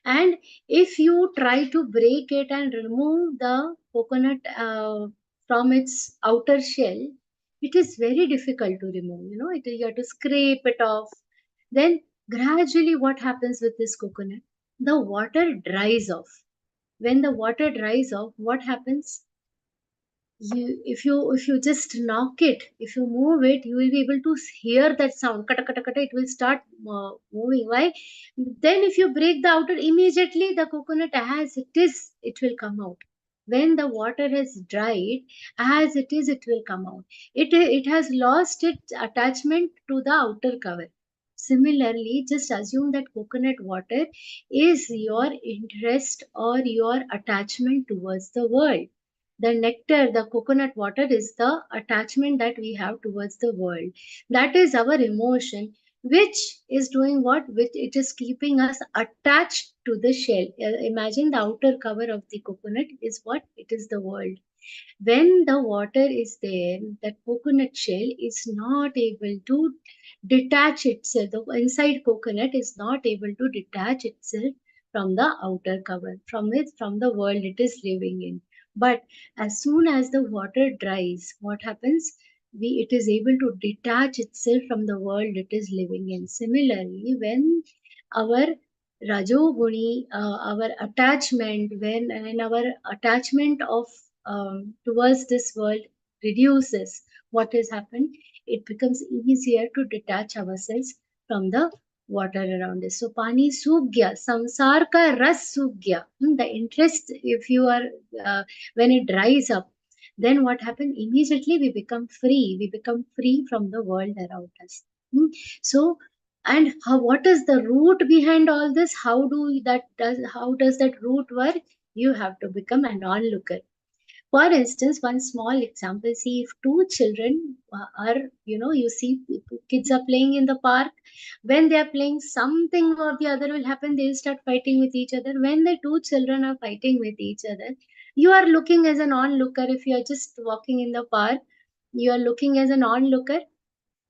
And if you try to break it and remove the coconut from its outer shell, it is very difficult to remove. You have to scrape it off. Then gradually, what happens with this coconut? The water dries off. When the water dries off, what happens? If you just knock it, if you move it, you will be able to hear that sound, kata kata kata, it will start moving. Why? Then if you break the outer, immediately the coconut as it is, it will come out. When the water has dried, as it is, it will come out. It has lost its attachment to the outer cover. Similarly, just assume that coconut water is your interest or your attachment towards the world. The nectar, the coconut water is the attachment that we have towards the world. That is our emotion, which is doing what? Which it is keeping us attached to the shell. Imagine the outer cover of the coconut is what? It is the world. When the water is there, that coconut shell is not able to detach itself. The inside coconut is not able to detach itself from the outer cover, from the world it is living in. But as soon as the water dries, what happens? It is able to detach itself from the world it is living in. Similarly, when our rajoguni, our attachment, when our attachment of towards this world reduces, what has happened? It becomes easier to detach ourselves from the water around us. So pani सूख गया, samsar ka ras सूख गया. The interest, if you are when it dries up, then what happened? Immediately we become free. We become free from the world around us. So, and what is the root behind all this? How does that root work? You have to become a non-looker. For instance, one small example, see if two children are, you see kids are playing in the park. When they are playing, something or the other will happen. They'll start fighting with each other. When the two children are fighting with each other, you are looking as an onlooker. If you are just walking in the park, you are looking as an onlooker.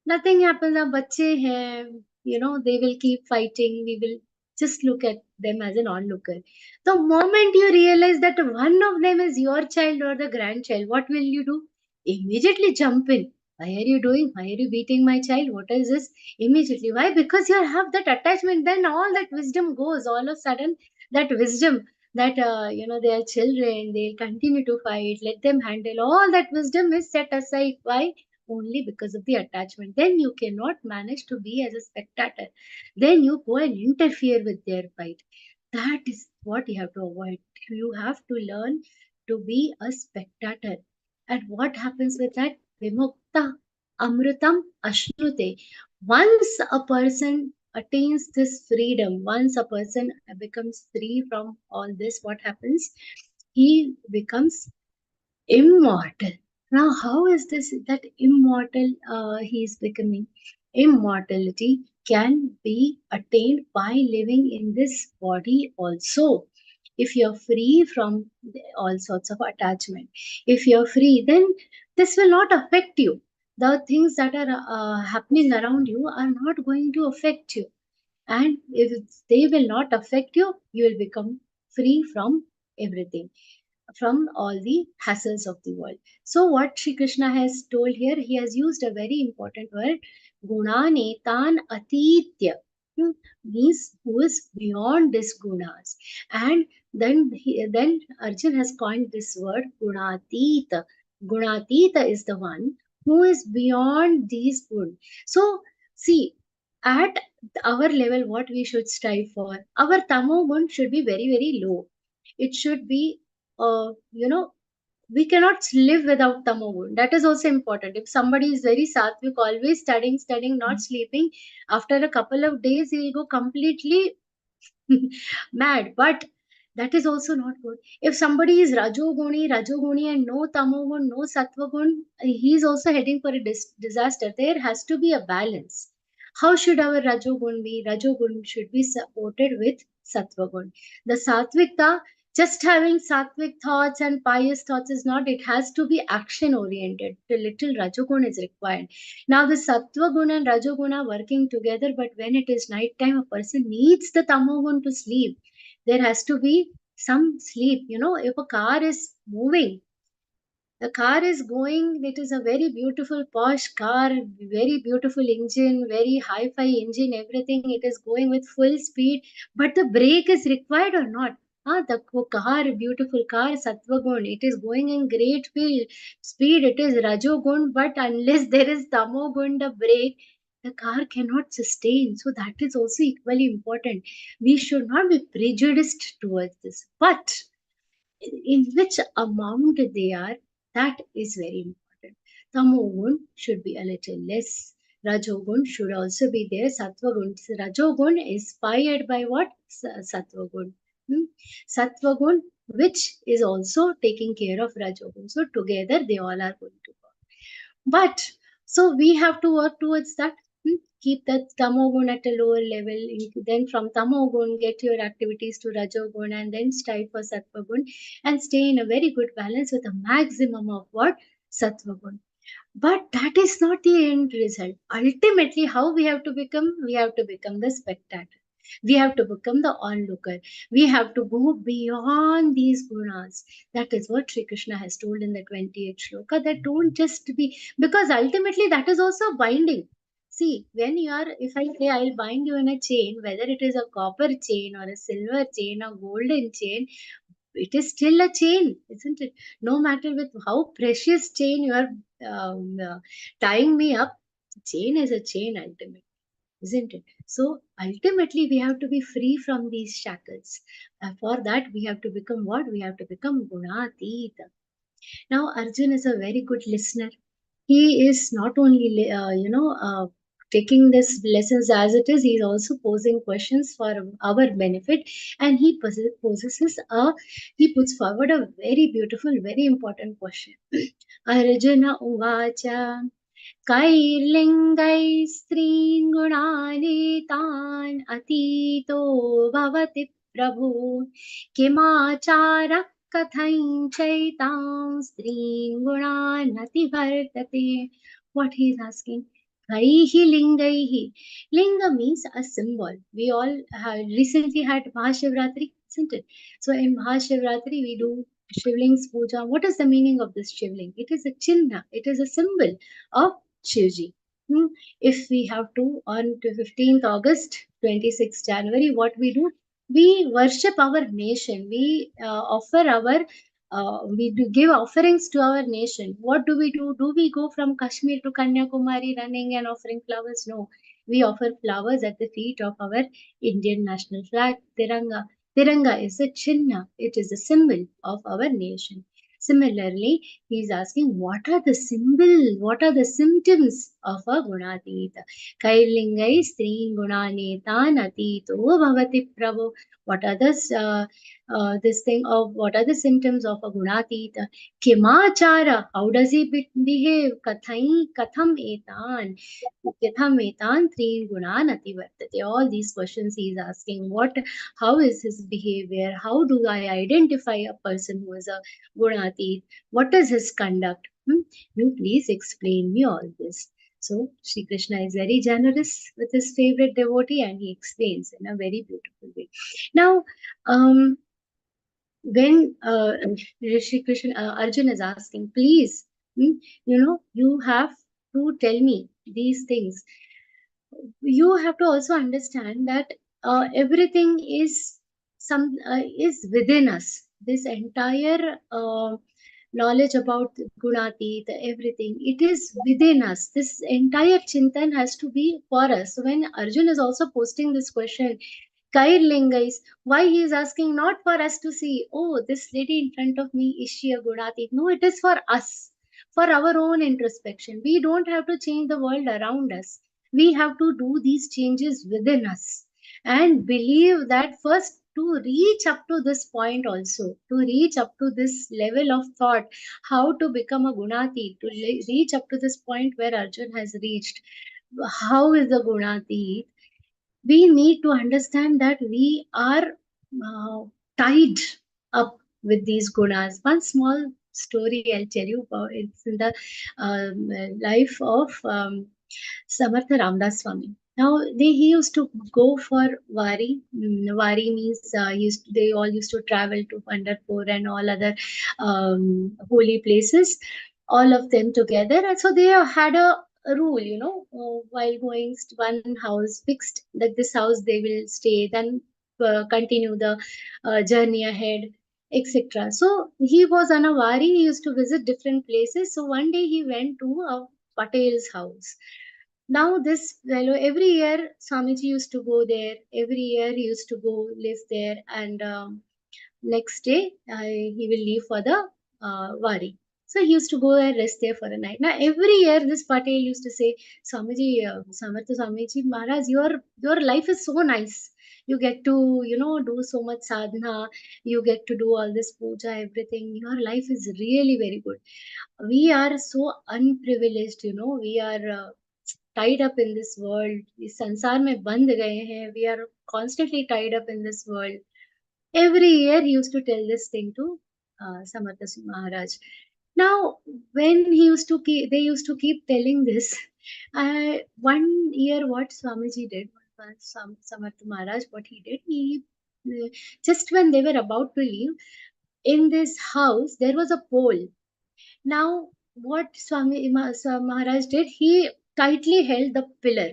Nothing happens. Ab bacche hain, they will keep fighting. We will just look at them as an onlooker. The moment you realize that one of them is your child or the grandchild, what will you do? Immediately jump in. Why are you doing? Why are you beating my child? What is this? Immediately. Why? Because you have that attachment. Then all that wisdom goes. All of a sudden, that wisdom that, they are children, they'll continue to fight, let them handle. All that wisdom is set aside. Why? Only because of the attachment. Then you cannot manage to be as a spectator. Then you go and interfere with their fight. That is what you have to avoid. You have to learn to be a spectator. And what happens with that? Vimukta amrutam ashrute. Once a person attains this freedom, once a person becomes free from all this, what happens? He becomes immortal. Now, how is this that immortal he is becoming? Immortality can be attained by living in this body also. If you're free from all sorts of attachment, if you're free, then this will not affect you. The things that are happening around you are not going to affect you. And if they will not affect you, you will become free from everything, from all the hassles of the world. So what Sri Krishna has told here, he has used a very important word, gunanetan atitya. Means who is beyond these gunas. And then Arjun has coined this word gunatita. Gunatita is the one who is beyond these gunas. So see, at our level, what we should strive for, our tamo gun should be very, very low. It should be, we cannot live without tamogun. That is also important. If somebody is very sattvic, always studying, not sleeping, after a couple of days, he will go completely mad. But that is also not good. If somebody is rajoguni, and no tamogun, no sattvagun, he is also heading for a disaster. There has to be a balance. How should our rajogun be? Rajogun should be supported with sattvagun. The sattvikta, just having sattvic thoughts and pious thoughts is not, it has to be action oriented. A little rajogun is required. Now the sattvagun and rajogun are working together, but when it is night time, a person needs the tamogun to sleep. There has to be some sleep. If a car is moving, the car is going, it is a very beautiful posh car, very beautiful engine, very hi-fi engine, everything. It is going with full speed, but the brake is required or not? The car, beautiful car, Sattvagun, it is going in great speed, it is Rajogun, but unless there is Tamogun, the brake, the car cannot sustain. So that is also equally important. We should not be prejudiced towards this. But in which amount they are, that is very important. Tamogun should be a little less. Rajogun should also be there. Sattvagun. Rajogun is fired by what? Sattvagun. Sattvagun, which is also taking care of Rajogun. So together they all are going to work. But so we have to work towards that. Keep that tamogun at a lower level. Then from tamogun, get your activities to rajogun, and then strive for sattvagun, and stay in a very good balance with a maximum of what? Sattvagun. But that is not the end result. Ultimately, how we have to become? We have to become the spectator. We have to become the onlooker. We have to go beyond these gunas. That is what Sri Krishna has told in the 28th shloka, that don't just be, because ultimately that is also binding. See, when you are, if I say I'll bind you in a chain, whether it is a copper chain or a silver chain or golden chain, it is still a chain, isn't it? No matter with how precious chain you are tying me up, chain is a chain ultimately, isn't it? So ultimately we have to be free from these shackles. For that we have to become what? We have to become gunatita. Now Arjun is a very good listener. He is not only taking this lessons as it is, he is also posing questions for our benefit, and he puts forward a very beautiful, very important question. Arjuna uvacha कैर्लिङ्गैः स्त्रीन् गुणानीतान् अतीतो भवति प्रभु किमाचारः कथञ्चैतां स्त्रीन् गुणान् अतिवर्तते. What he is asking? Kaihi lingaihi. Linga means a symbol. We all recently had Mahashivratri, isn't it? So in Mahashivratri we do Shivling's puja. What is the meaning of this Shivling? It is a chinna. It is a symbol of Shivji. If we have to, on 15th August, 26th January, what we do? We worship our nation. We offer our, we do give offerings to our nation. What do we do? Do we go from Kashmir to Kanyakumari running and offering flowers? No. We offer flowers at the feet of our Indian national flag, Tiranga. Tiranga is a chinna. It is a symbol of our nation. Similarly, he is asking, what are the symbols, what are the symptoms of a gunatita? Kailingai stri gunanetan atito bhavati prabhu. What are the what are the symptoms of a gunatita? Kimachara, how does he behave? Katham etan tri gunan ativartate. All these questions he is asking. How is his behavior? How do I identify a person who is a gunatit? What is his conduct? You please explain me all this. So Sri Krishna is very generous with his favorite devotee, and he explains in a very beautiful way. Now, when Sri Krishna, Arjuna is asking, please, you have to tell me these things. You have to also understand that everything is within us. This entire knowledge about Gunati, the everything, it is within us. This entire Chintan has to be for us. So when Arjun is also posting this question, Kair Lingais, why he is asking not for us to see, oh, this lady in front of me, is she a Gunati? No, it is for us, for our own introspection. We don't have to change the world around us. We have to do these changes within us and believe that first to reach up to this point also, to reach up to this level of thought, how to become a Gunati, to reach up to this point where Arjun has reached. How is the Gunati? We need to understand that we are tied up with these gunas. One small story I'll tell you about. It's in the life of Samartha Ramdas Swami. Now he used to go for Wari. Wari means they all used to travel to Pandharpur and all other holy places, all of them together. And so they had a rule, while going one house fixed, that this house they will stay, then continue the journey ahead, etc. So he was on a wari, he used to visit different places. So one day he went to a Patel's house. Now this fellow, every year Swamiji used to go there, every year he used to go live there, and next day he will leave for the wari. So he used to go and rest there for a night. Now every year this Patel used to say, Swamiji, Samartha Swamiji Maharaj, your life is so nice. You get to, do so much sadhana. You get to do all this puja, everything. Your life is really very good. We are so unprivileged, we are tied up in this world. इस संसार में बंध गए हैं. We are constantly tied up in this world. Every year he used to tell this thing to Samartha Maharaj. Now, when they used to keep telling this. One year, what Swamiji did, Samartha Maharaj, what he did, he just when they were about to leave, in this house there was a pole. Now, what Maharaj did, he tightly held the pillar,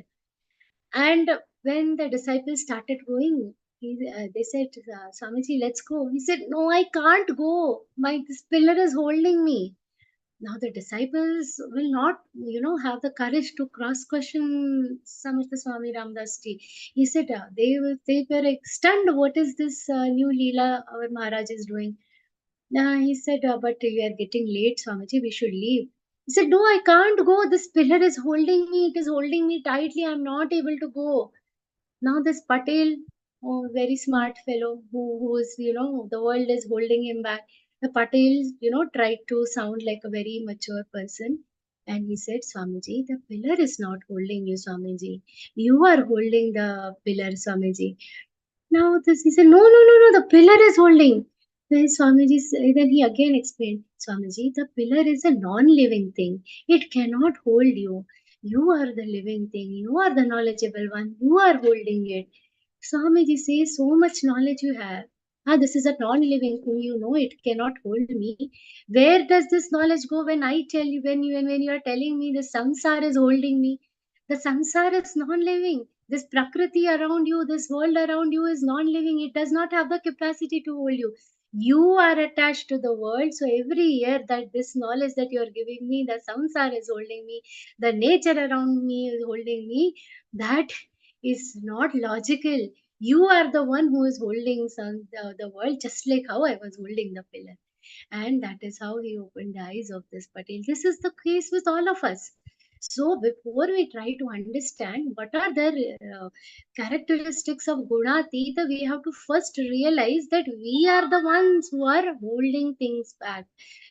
and when the disciples started going, they said, Swamiji, let's go. He said, no, I can't go. This pillar is holding me. Now the disciples will not, have the courage to cross-question Samartha Swami Ramdas ji. He said, they were stunned. What is this new Leela our Maharaj is doing? He said, but we are getting late, Swamiji, we should leave. He said, no, I can't go. This pillar is holding me. It is holding me tightly. I'm not able to go. Now this Patel, very smart fellow, who is, the world is holding him back. The Patel, tried to sound like a very mature person. And he said, Swamiji, the pillar is not holding you, Swamiji. You are holding the pillar, Swamiji. Now he said, no, the pillar is holding. Then then he again explained, Swamiji, the pillar is a non-living thing. It cannot hold you. You are the living thing. You are the knowledgeable one. You are holding it. Swamiji says, so much knowledge you have. This is a non-living thing. It cannot hold me. Where does this knowledge go when I tell you, when you are telling me the samsara is holding me? The samsara is non-living. This prakriti around you, this world around you is non-living. It does not have the capacity to hold you. You are attached to the world. So every year that this knowledge that you are giving me, the samsara is holding me, the nature around me is holding me, that is not logical. You are the one who is holding the world, just like how I was holding the pillar. And that is how he opened the eyes of this Patel. This is the case with all of us. So before we try to understand what are the characteristics of Gunatita, we have to first realize that we are the ones who are holding things back.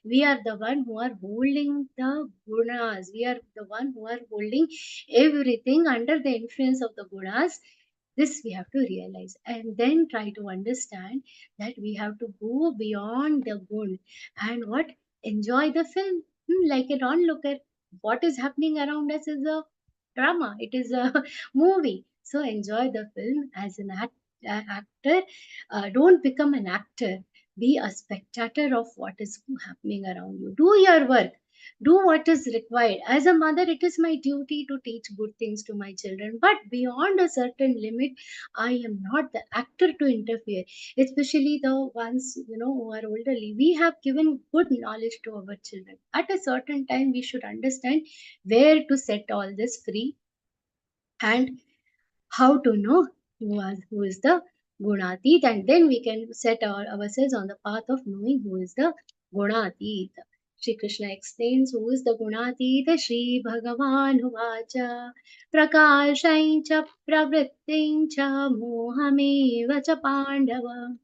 We are the one who are holding the gunas. We are the one who are holding everything under the influence of the gunas. This we have to realize and then try to understand that we have to go beyond the gun and enjoy the film. Like an onlooker. What is happening around us is a drama, it is a movie. So enjoy the film as an actor. Don't become an actor. Be a spectator of what is happening around you. Do your work. Do what is required. As a mother, it is my duty to teach good things to my children. But beyond a certain limit, I am not the actor to interfere. Especially the ones who are elderly. We have given good knowledge to our children. At a certain time, we should understand where to set all this free and how to know who is the gunatit, and then we can set ourselves on the path of knowing who is the gunatit. Shri Krishna explains who is the gunatit. Shri Bhagavan Uvacha Prakashain cha pravrittin cha mohameva cha pandava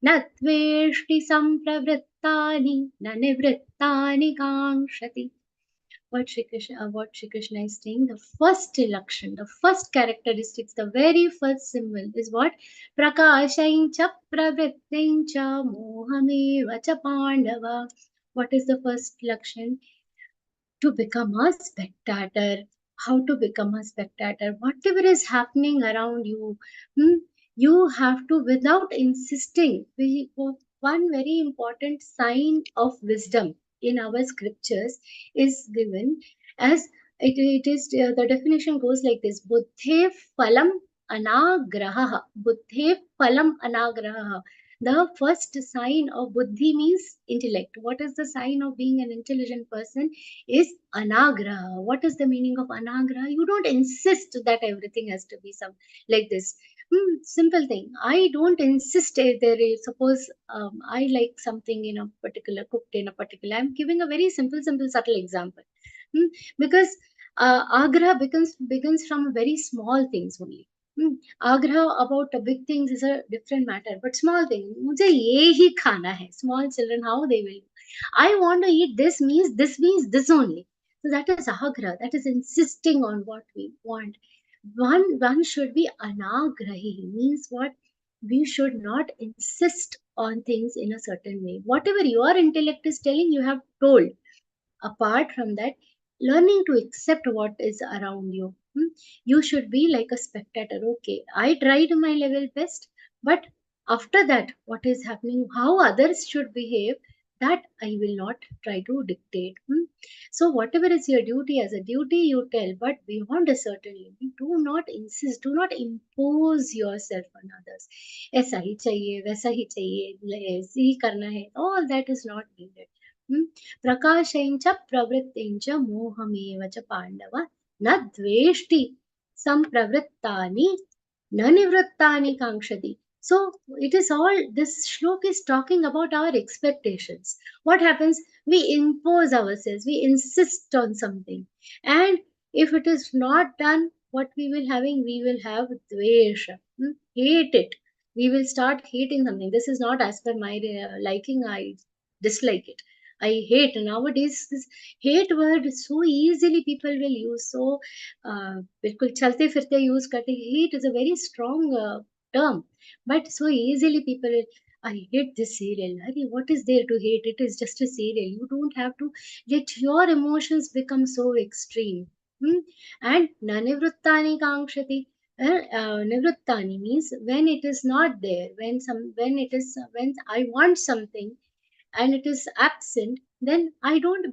natveshti sampravrittani na nivrittani kankshati. What Shri Krishna is saying, the first lakshan, the first characteristics, the very first symbol is what? Prakashain cha pravrittin cha mohameva cha pandava. What is the first lakshan? To become a spectator. How to become a spectator? Whatever is happening around you, you have to, without insisting. One very important sign of wisdom in our scriptures is given as it is the definition goes like this: buddhe phalam anagraha. Buddhe phalam anagraha. The first sign of buddhi means intellect. What is the sign of being an intelligent person? Is anagraha. What is the meaning of anagraha? You don't insist that everything has to be some like this. Simple thing. I don't insist if there is, suppose I like something in a particular, cooked in a particular. I'm giving a very simple, subtle example. Because Agra begins from very small things only. Agra about big things is a different matter, but small thing. मुझे ये ही खाना है. Small children, how they will. I want to eat this means this only. So that is Agra. That is insisting on what we want. One should be anagrahi. Means what? We should not insist on things in a certain way. Whatever your intellect is telling, you have told. Apart from that, learning to accept what is around you. You should be like a spectator. Okay, I tried my level best, but after that, what is happening, how others should behave, that I will not try to dictate. So whatever is your duty as a duty, you tell, but beyond a certain limit, do not insist, do not impose yourself on others. ऐसा ही चाहिए, वैसा ही चाहिए, ऐसे ही करना है. All that is not needed. प्रकाशेंच प्रवृत्तिंच मोहमेव च पांडव न द्वेष्टि संप्रवृत्तानि न निवृत्तानि कांक्षति. So it is all, this shlok is talking about our expectations. What happens? We impose ourselves, we insist on something, and if it is not done, what we will have dvesha, hate it. We will start hating something. This is not as per my liking, I dislike it. I hate. Nowadays this hate word so easily people will use. So बिल्कुल चलते फिरते use करते. Hate is a very strong term, but so easily people will, I hate this serial. Arey, what is there to hate? It is just a serial. You don't have to let your emotions become so extreme. And nanivruttani kankshati. Nivruttani means when it is not there, when I want something and it is absent, then I don't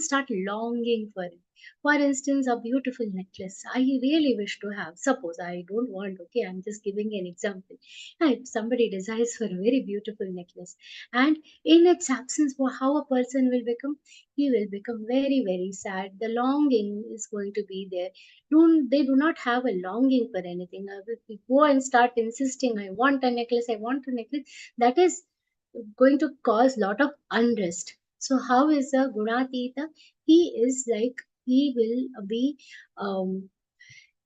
start longing for it. For instance, a beautiful necklace I really wish to have. Suppose I don't want, okay, I'm just giving an example. If somebody desires for a very beautiful necklace, and in its absence, how a person will become? He will become very, very sad. The longing is going to be there. They do not have a longing for anything. If we go and start insisting, I want a necklace, I want a necklace, that is going to cause lot of unrest. So how is a gunatita? He is like, he will be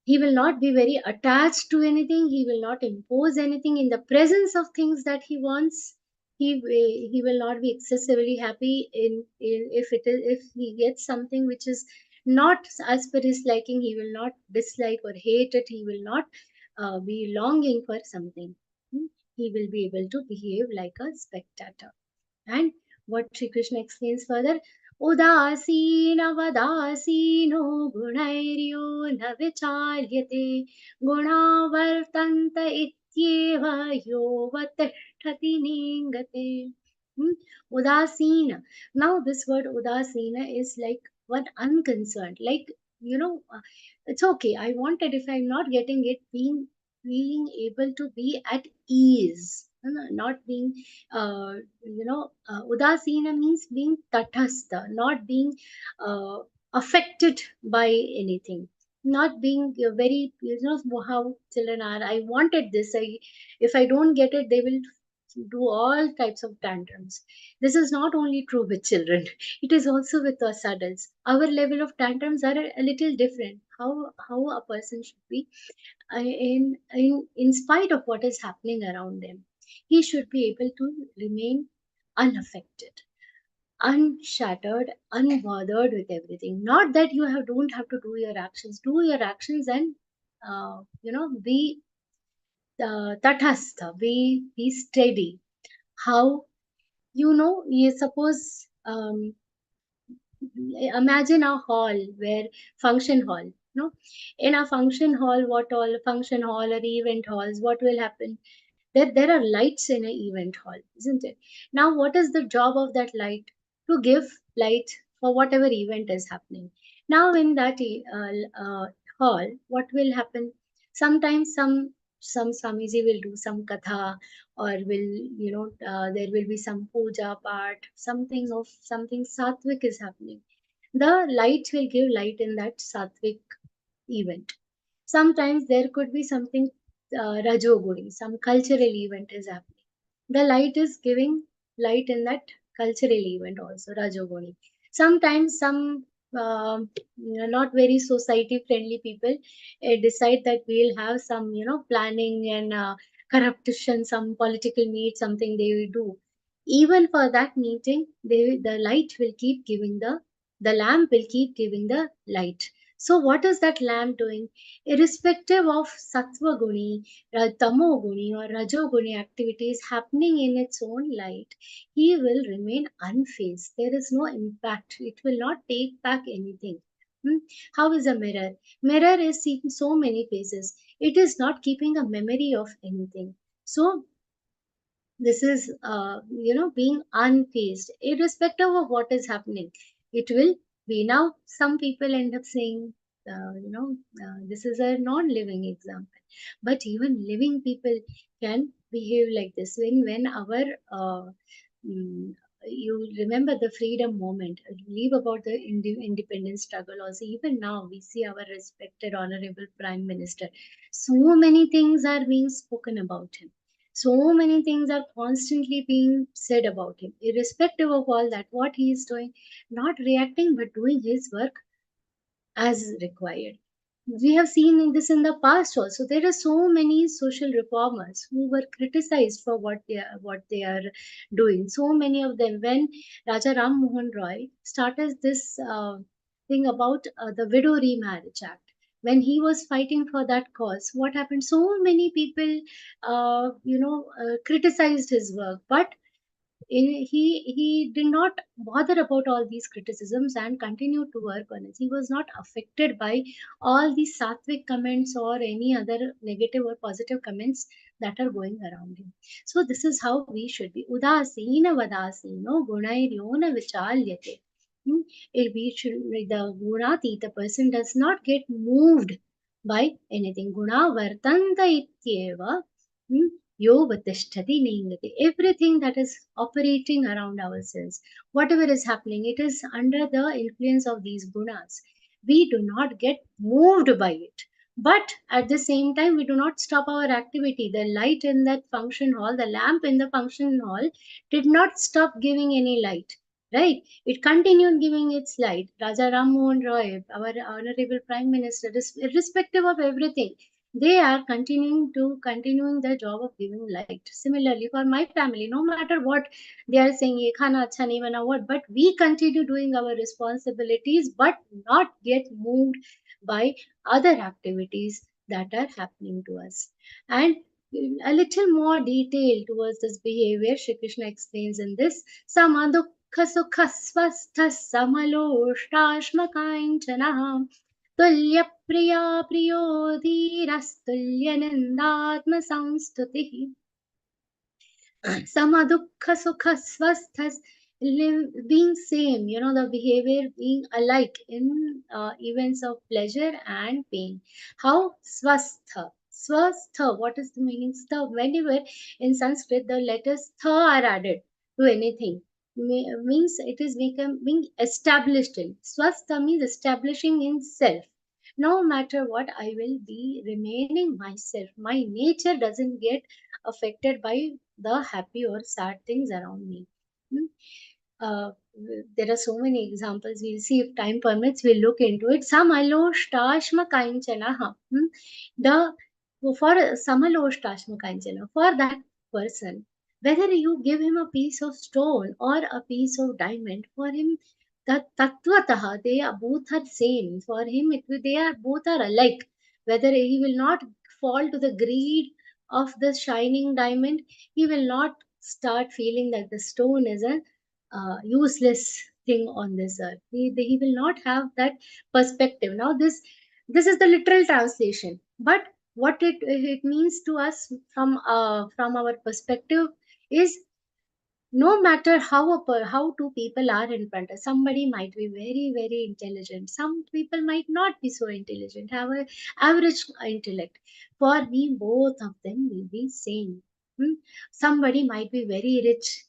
he will not be very attached to anything. He will not impose anything in the presence of things that he wants. He will not be excessively happy if he gets something which is not as per his liking. He will not dislike or hate it. He will not be longing for something. He will be able to behave like a spectator. And what Sri Krishna explains further, उदासीनवदासीनो गुणैर्यो न विचार्यते गुणा वर्तन्त इत्येव योऽवतिष्ठति नेङ्गते. Udasina. Now this word udasina is like one unconcerned, like, it's okay. I wanted, if I'm not getting it, being able to be at ease. Not being, udasina means being tathastha, not being affected by anything, not being very, how children are. I wanted this. If I don't get it, they will do all types of tantrums. This is not only true with children, it is also with us adults. Our level of tantrums are a little different. How a person should be, in spite of what is happening around them, he should be able to remain unaffected, unshattered, unbothered with everything. Not that you don't have to do your actions. Do your actions and be tathastha, be steady. How, you suppose, imagine a hall, where function hall, no, in a function hall, what all function hall or event halls, what will happen? There are lights in an event hall, isn't it? Now what is the job of that light? To give light for whatever event is happening. Now in that hall, what will happen? Sometimes some Swamiji will do some katha, or will, there will be some puja part, something sattvic is happening. The light will give light in that sattvic event. Sometimes there could be something rajoguni, some cultural event is happening. The light is giving light in that cultural event also, rajoguni. Sometimes some not very society friendly people decide that we'll have some, planning and corruption, some political meet, something they will do. Even for that meeting, the light will keep giving the lamp will keep giving the light. So what is that lamp doing? Irrespective of sattva guni, tamo guni, or rajo guni activities happening in its own light, he will remain unfazed. There is no impact. It will not take back anything. How is a mirror? Mirror is seeing so many faces. It is not keeping a memory of anything. So this is, being unfazed, irrespective of what is happening. It will be. Now, some people end up saying, this is a non-living example. But even living people can behave like this. When our, you remember the freedom moment, leave about the independence struggle also. Even now, we see our respected, honorable Prime Minister. So many things are being spoken about him, so many things are constantly being said about him. Irrespective of all that, what he is doing, not reacting but doing his work as required. We have seen this in the past also. There are so many social reformers who were criticized for what they are doing. So many of them. When Raja Ram Mohan Roy started this thing about the Widow Remarriage Act, when he was fighting for that cause, what happened? So many people, criticized his work, but he did not bother about all these criticisms and continued to work on it. He was not affected by all these sattvic comments or any other negative or positive comments that are going around him. So this is how we should be. Udasina vadasino gunairyona vichalyate. If we should, the gunati, the person does not get moved by anything. Guna vartanta ityeva. Yogatishthati ningati. Everything that is operating around ourselves, whatever is happening, it is under the influence of these gunas. We do not get moved by it. But at the same time, we do not stop our activity. The light in that function hall, the lamp in the function hall, did not stop giving any light. Right? It continued giving its light. Raja Ram Mohan Roy, our honorable Prime Minister, irrespective of everything, they are continuing their job of giving light. Similarly, for my family, no matter what they are saying, "Ye khana acha nahi bana," what, but we continue doing our responsibilities, but not get moved by other activities that are happening to us. And a little more detail towards this behavior, Shri Krishna explains in this. Some Samadukha Sukha Swastha Samaloshtasma Kanchana Tulya Priya Priyo Dhirastulya Nindatma Samstuti Samadukha Sukha Swasthas, being same, the behavior being alike in events of pleasure and pain. How? Swastha. Swastha, what is the meaning? Stha, whenever in Sanskrit the letters tha are added to anything, means it is being established in. Swastha means establishing in self. No matter what, I will be remaining myself. My nature doesn't get affected by the happy or sad things around me. Hmm? Uh, there are so many examples. We'll see if time permits. We'll look into it. Samaloštashma kainchana. The for samaloštashma kainchana, for that person, whether you give him a piece of stone or a piece of diamond, for him that tattvataha, they are both are same. For him, they are both are alike. Whether he will not fall to the greed of the shining diamond, he will not start feeling that the stone is a useless thing on this earth. He will not have that perspective. Now this is the literal translation, but what it means to us from our perspective is, no matter how two people are in front of somebody, might be very very intelligent, some people might not be so intelligent, have a average intellect. For me, both of them will be same. Somebody might be very rich.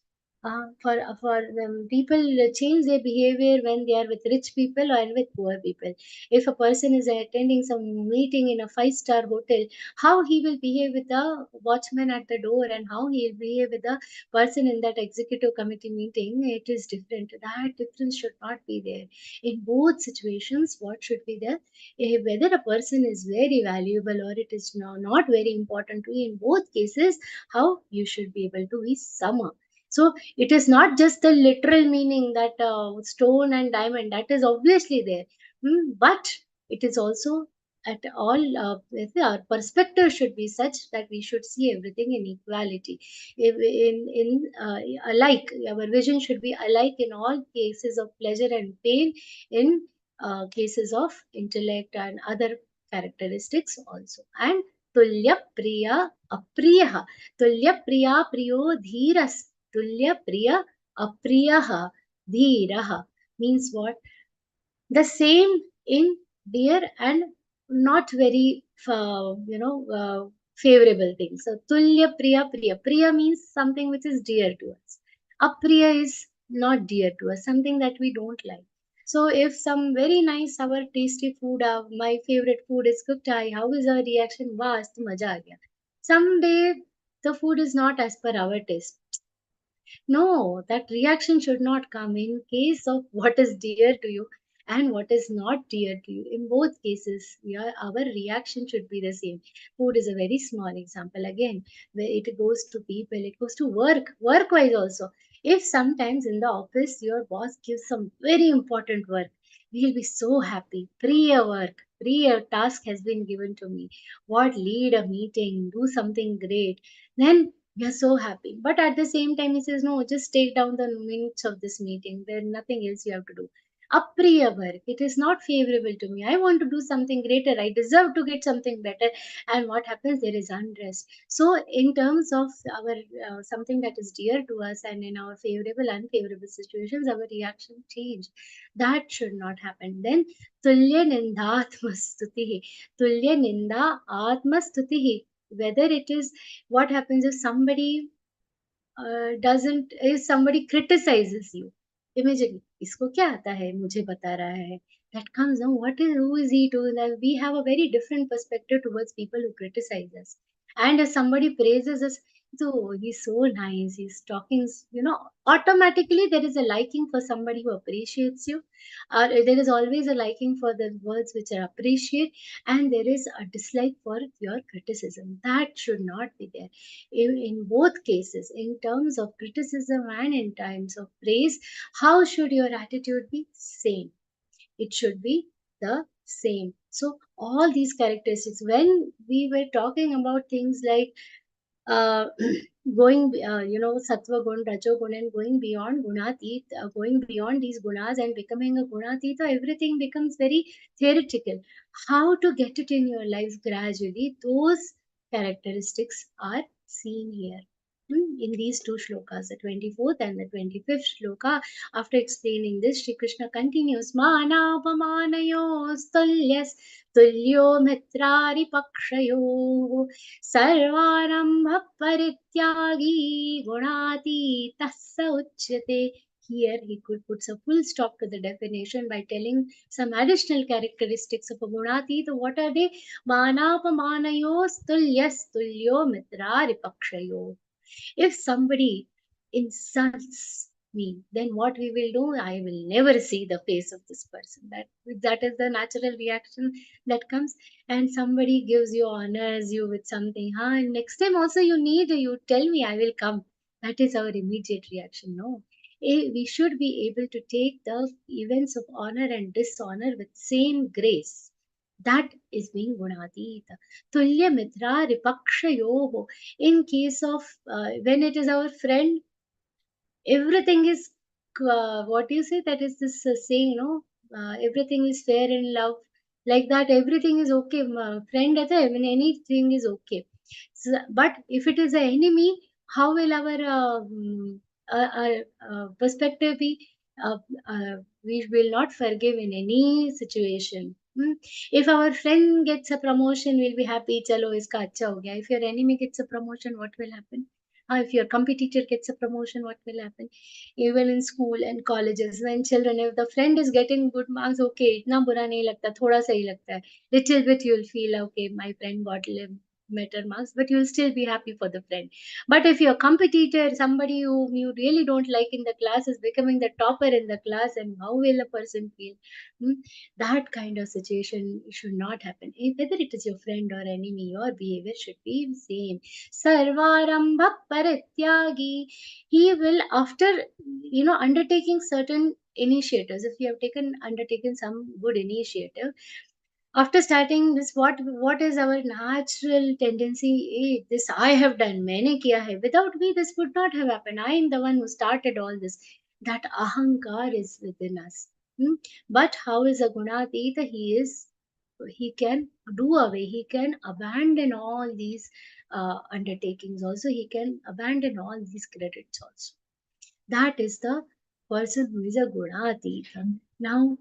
For them, people change their behavior when they are with rich people or with poor people. If a person is attending some meeting in a five-star hotel, how he will behave with the watchman at the door and how he will behave with the person in that executive committee meeting, it is different. That difference should not be there. In both situations, what should be there? Whether a person is very valuable or it is not very important to you, in both cases, how you should be able to be sama. So it is not just the literal meaning that stone and diamond, that is obviously there. But it is also at all, our perspective should be such that we should see everything in equality. Alike, our vision should be alike in all cases of pleasure and pain, in cases of intellect and other characteristics also. And tulya priya apriya, tulya priya priyo dhiras, tulya priya apriya dhiraha means what? The same in dear and not very favorable things. So tulya priya priya, priya means something which is dear to us, apriya is not dear to us, something that we don't like. So if some very nice our tasty food, my favorite food is cooked, how is our reaction? Wow, ast maja aa gaya. Someday the food is not as per our taste. No, that reaction should not come in case of what is dear to you and what is not dear to you. In both cases, our reaction should be the same. Food is a very small example. Again, where it goes to people, it goes to work wise also. If sometimes in the office your boss gives some very important work, we'll be so happy. Priya work, priya task has been given to me. What, lead a meeting, do something great. Then we are so happy. But at the same time, he says, no, just take down the minutes of this meeting. There's nothing else you have to do. Apriya work, it is not favorable to me. I want to do something greater. I deserve to get something better. And what happens? There is unrest. So, in terms of our something that is dear to us and in our favorable, unfavorable situations, our reaction change. That should not happen. Then, tulya ninda atmastutihi. Tulya ninda atmastutihi. Whether it is, what happens if somebody doesn't, if somebody criticizes you immediately, isko kya aata hai, mujhe bata raha hai, that comes now, who is he to that? We have a very different perspective towards people who criticize us. And if somebody praises us, so he's so nice, he's talking, automatically there is a liking for somebody who appreciates you. There is always a liking for the words which are appreciated, and there is a dislike for your criticism. That should not be there. In both cases, in terms of criticism and in terms of praise, how should your attitude be? Same. It should be the same. So all these characteristics, when we were talking about things like going, sattva gun, rajo gun, and going beyond gunatit, going beyond these gunas and becoming a gunatita, everything becomes very theoretical. How to get it in your life gradually, those characteristics are seen here. In these two shlokas, the 24th and the 25th shloka. After explaining this, Shri Krishna continues, Manapamanayo stulyas tulyo mitrari pakshayo sarvarambha parityagi gunati tassa uchyate. Here he could put a full stop to the definition by telling some additional characteristics of a gunatita. What are they? Manapamanayo stulyas tulyo mitrari pakshayo. If somebody insults me, then what we will do? I will never see the face of this person. That is the natural reaction that comes. And somebody gives you, honors you with something, and next time also you tell me, I will come. That is our immediate reaction. No. We should be able to take the events of honor and dishonor with same grace. That is being gunatita. Tulya mitra ripakshayoho. In case of when it is our friend, everything is what you say, that is this saying, no, everything is fair in love, like that, everything is okay. Friend at when anything is okay. So, but if it is an enemy, how will our perspective be? uh, we will not forgive in any situation. If our friend gets a promotion, we'll be happy, chalo iska acha ho gaya. If your enemy gets a promotion, what will happen? If your competitor gets a promotion, what will happen? Even in school and colleges, when children, if the friend is getting good marks, okay, itna bura nahi lagta, thoda sa hi lagta hai. Little bit you'll feel, okay, my friend got better marks, but you'll still be happy for the friend. But if your competitor, somebody whom you really don't like in the class, is becoming the topper in the class, and how will a person feel? That kind of situation should not happen. Whether it is your friend or enemy, your behavior should be same. Sarvarambha parityagi. He will, after undertaking certain initiatives, if you have undertaken some good initiative, after starting this, what is our natural tendency? This I have done, maine kiya hai, without me this would not have happened, I am the one who started all this. That ahankar is within us. But how is a gunatita? He can do away, he can abandon all these undertakings also, he can abandon all these credits also. That is the person who is a gunatita. Now,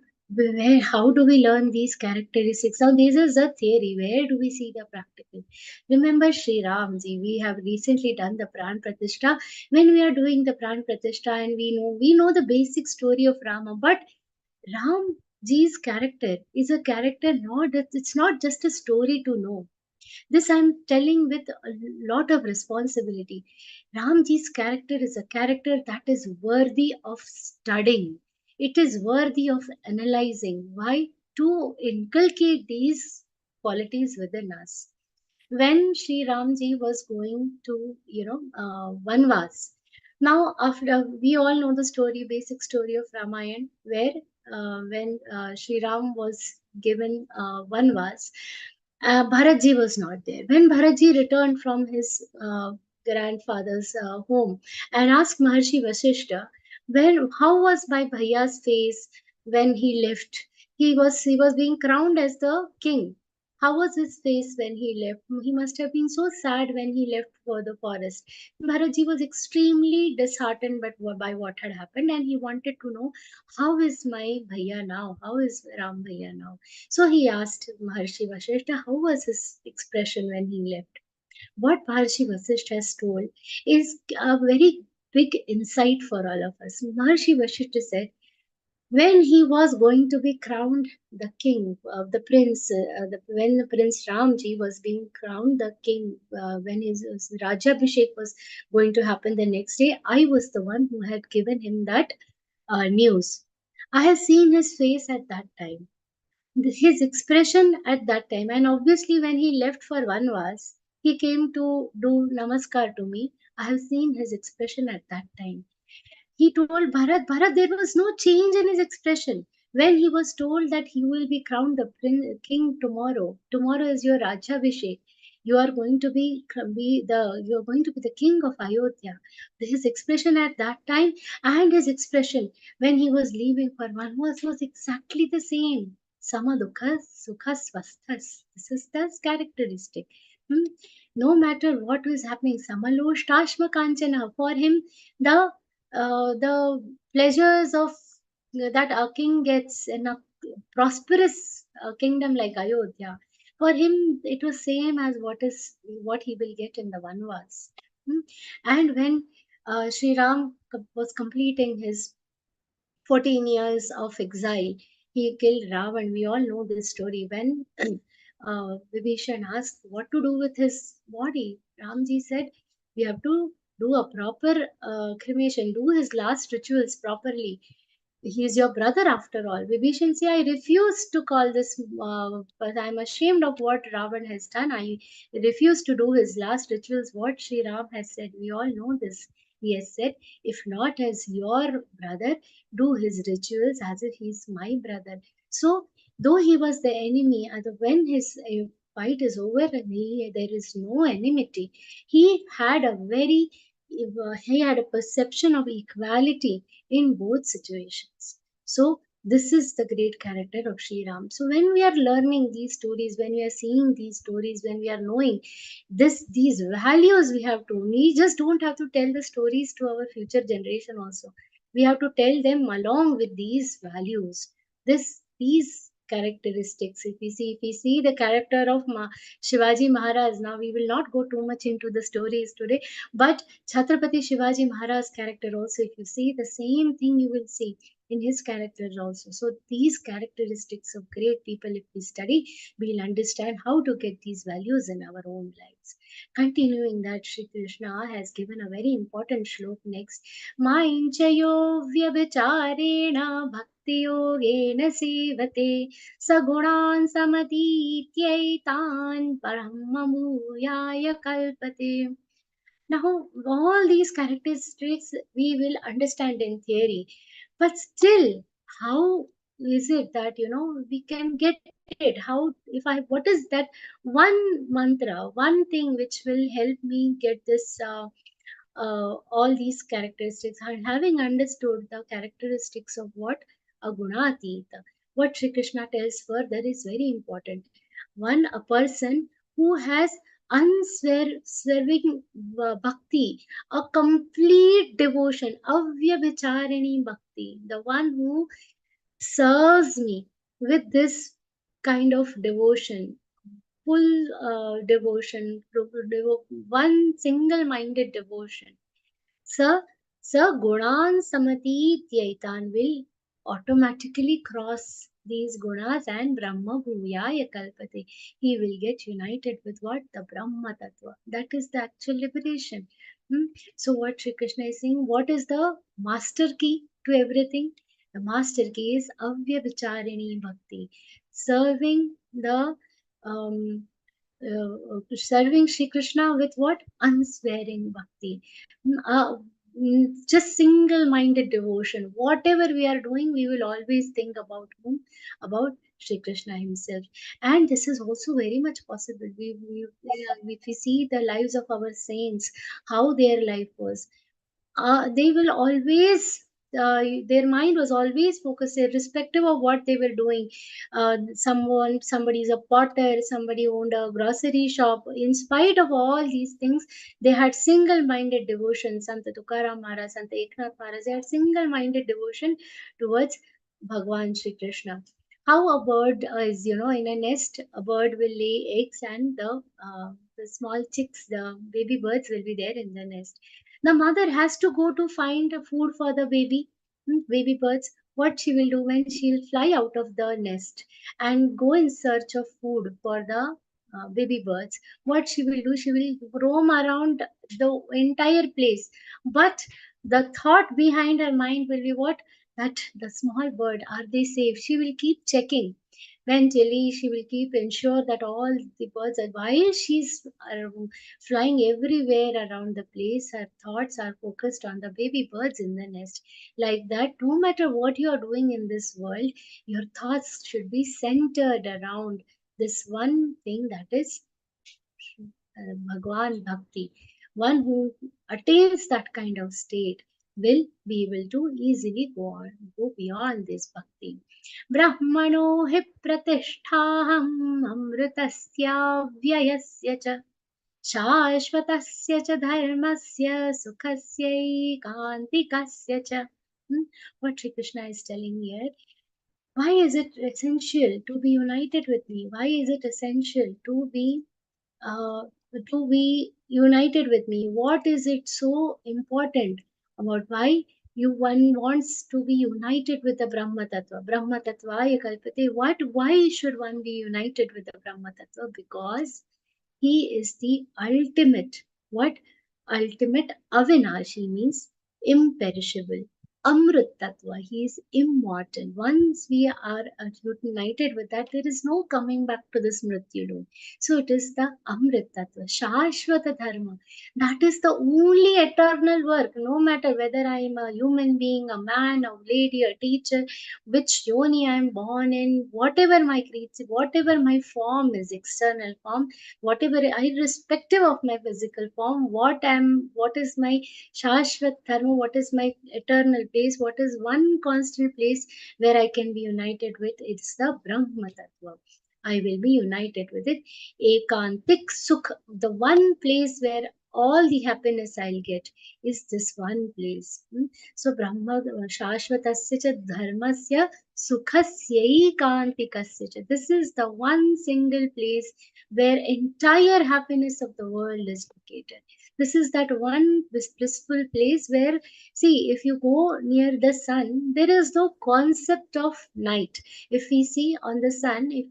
how do we learn these characteristics? Now, this is a theory. Where do we see the practical? Remember Sri Ramji, we have recently done the Pran Pratishtha. When we are doing the Pran Pratishtha, and we know the basic story of Rama, but Ramji's character is a character, it's not just a story to know. This I'm telling with a lot of responsibility. Ramji's character is a character that is worthy of studying. It is worthy of analyzing. Why? To inculcate these qualities within us. When Sri Ramji was going to, Vanvas. Now, after we all know the story, basic story of Ramayana, where when Sri Ram was given Vanvas, Bharatji was not there. When Bharatji returned from his grandfather's home and asked Maharshi Vasishta, how was my bhaiya's face when he left? He was being crowned as the king. How was his face when he left? He must have been so sad when he left for the forest. Bharatji was extremely disheartened by what had happened, and he wanted to know, how is my bhaiya now? How is Ram bhaiya now? So he asked Maharshi Vasishta, how was his expression when he left? What Maharshi Vasishta has told is a very big insight for all of us. Maharshi Vasishta said, when he was going to be crowned the king, the prince, when the Prince Ramji was being crowned the king, when his Rajabhishek was going to happen the next day, I was the one who had given him that news. I have seen his face at that time, his expression at that time, and obviously when he left for Vanvas, he came to do namaskar to me. I have seen his expression at that time. He told Bharat, there was no change in his expression. When he was told that he will be crowned the king tomorrow is your Rajabhishek, You are going to you are going to be the king of Ayodhya. His expression at that time and his expression when he was leaving for Vanvas was exactly the same. Sama dukkha sukha swasthas. This is the characteristic. Hmm? No matter what was happening, Samaloštashma Kanchana, for him, the pleasures of that a king gets in a prosperous kingdom like Ayodhya, for him it was same as what he will get in the Vanvas. Hmm? And when Sri Ram was completing his 14 years of exile, he killed Ravan. We all know this story. When Vibhishan asked what to do with his body, Ramji said, we have to do a proper cremation, do his last rituals properly. He is your brother after all. Vibhishan said, I refuse to call this, but I am ashamed of what Ravan has done. I refuse to do his last rituals. What Sri Ram has said, we all know this. He has said, if not as your brother, do his rituals as if he's my brother. So, though he was the enemy, and when his fight is over and there is no enmity, he had a perception of equality in both situations. So, this is the great character of Sri Ram. So, when we are learning these stories, when we are seeing these stories, when we are knowing these values, we just don't have to tell the stories to our future generation also. We have to tell them along with these values. These characteristics. If we see the character of Shivaji Maharaj, now we will not go too much into the stories today, but Chhatrapati Shivaji Maharaj's character also, if you see the same thing, you will see in his characters also. So these characteristics of great people, if we study, we'll understand how to get these values in our own lives. Continuing that, Shri Krishna has given a very important shlok next. Mainchayo vyabharena bhakti yogena sevate sagunan samadhityaitan paramamuyaya kalpate. Now, all these characteristics we will understand in theory, but still, how is it that we can get it? What is that one mantra, one thing which will help me get this? All these characteristics, and having understood the characteristics of what a gunatita, what Sri Krishna tells further is very important. A person who has unswerving bhakti, a complete devotion, avyabhicharini bhakti, the one who serves me with this kind of devotion, full devotion, one single-minded devotion. Sir, Gunan Samati Tyaitan will automatically cross these gunas and Brahma Bhuyaya Kalpate. He will get united with what? The Brahma Tattva. That is the actual liberation. So, what Sri Krishna is saying, what is the master key to everything? The master key is Avyabhicharini Bhakti. Serving the serving Shri Krishna with what? Unswearing bhakti. Just single-minded devotion. Whatever we are doing, we will always think about whom? About Shri Krishna himself. And this is also very much possible. If we see the lives of our saints, how their life was, they will always their mind was always focused, irrespective of what they were doing. Somebody is a potter, somebody owned a grocery shop. In spite of all these things, they had single-minded devotion. Santa Tukaram Maharaj, Santa Eknath Maharaj, they had single-minded devotion towards Bhagwan Shri Krishna. How a bird is, in a nest, a bird will lay eggs, and the small chicks, the baby birds, will be there in the nest. The mother has to go to find food for the baby birds. What she will do when she'll fly out of the nest and go in search of food for the baby birds, what she will do, she will roam around the entire place. But the thought behind her mind will be what? That the small bird, are they safe? She will keep checking. Mentally, she will keep ensure that all the birds are, while she's flying everywhere around the place, her thoughts are focused on the baby birds in the nest. Like that, no matter what you are doing in this world, your thoughts should be centered around this one thing, that is Bhagwan Bhakti, one who attains that kind of state will be able to easily go beyond this bhakti. Brahmano hi pratisthaham amritasya vyayasya cha shashvatasya cha dharmasya sukhasya kantikasya cha. What Sri Krishna is telling here, why is it essential to be united with me? Why is it essential to be united with me? What is it so important about why one wants to be united with the Brahma Tattva? Brahma Tattvaya Kalpate. Why should one be united with the Brahma Tattva? Because he is the ultimate. What? Ultimate avinashi means imperishable. Amrit Tattva, he is immortal. Once we are united with that, there is no coming back to this Mrityu loop. So it is the Amrit Tattva, Shashvata Dharma. That is the only eternal work, no matter whether I am a human being, a man, a lady, a teacher, which yoni I am born in, whatever my creeds, whatever my form is, external form, whatever, irrespective of my physical form, what is my Shashvat Dharma, what is my eternal place, what is one constant place where I can be united with? It's the Brahma Tattva. I will be united with it. Ekantik Sukh, the one place where all the happiness I'll get is this one place. So Brahma Shashvatasya cha Dharmasya Sukhasya Kantikasya cha. This is the one single place where entire happiness of the world is located. This is that one blissful place where, see, if you go near the sun, there is no concept of night. If we see on the sun, if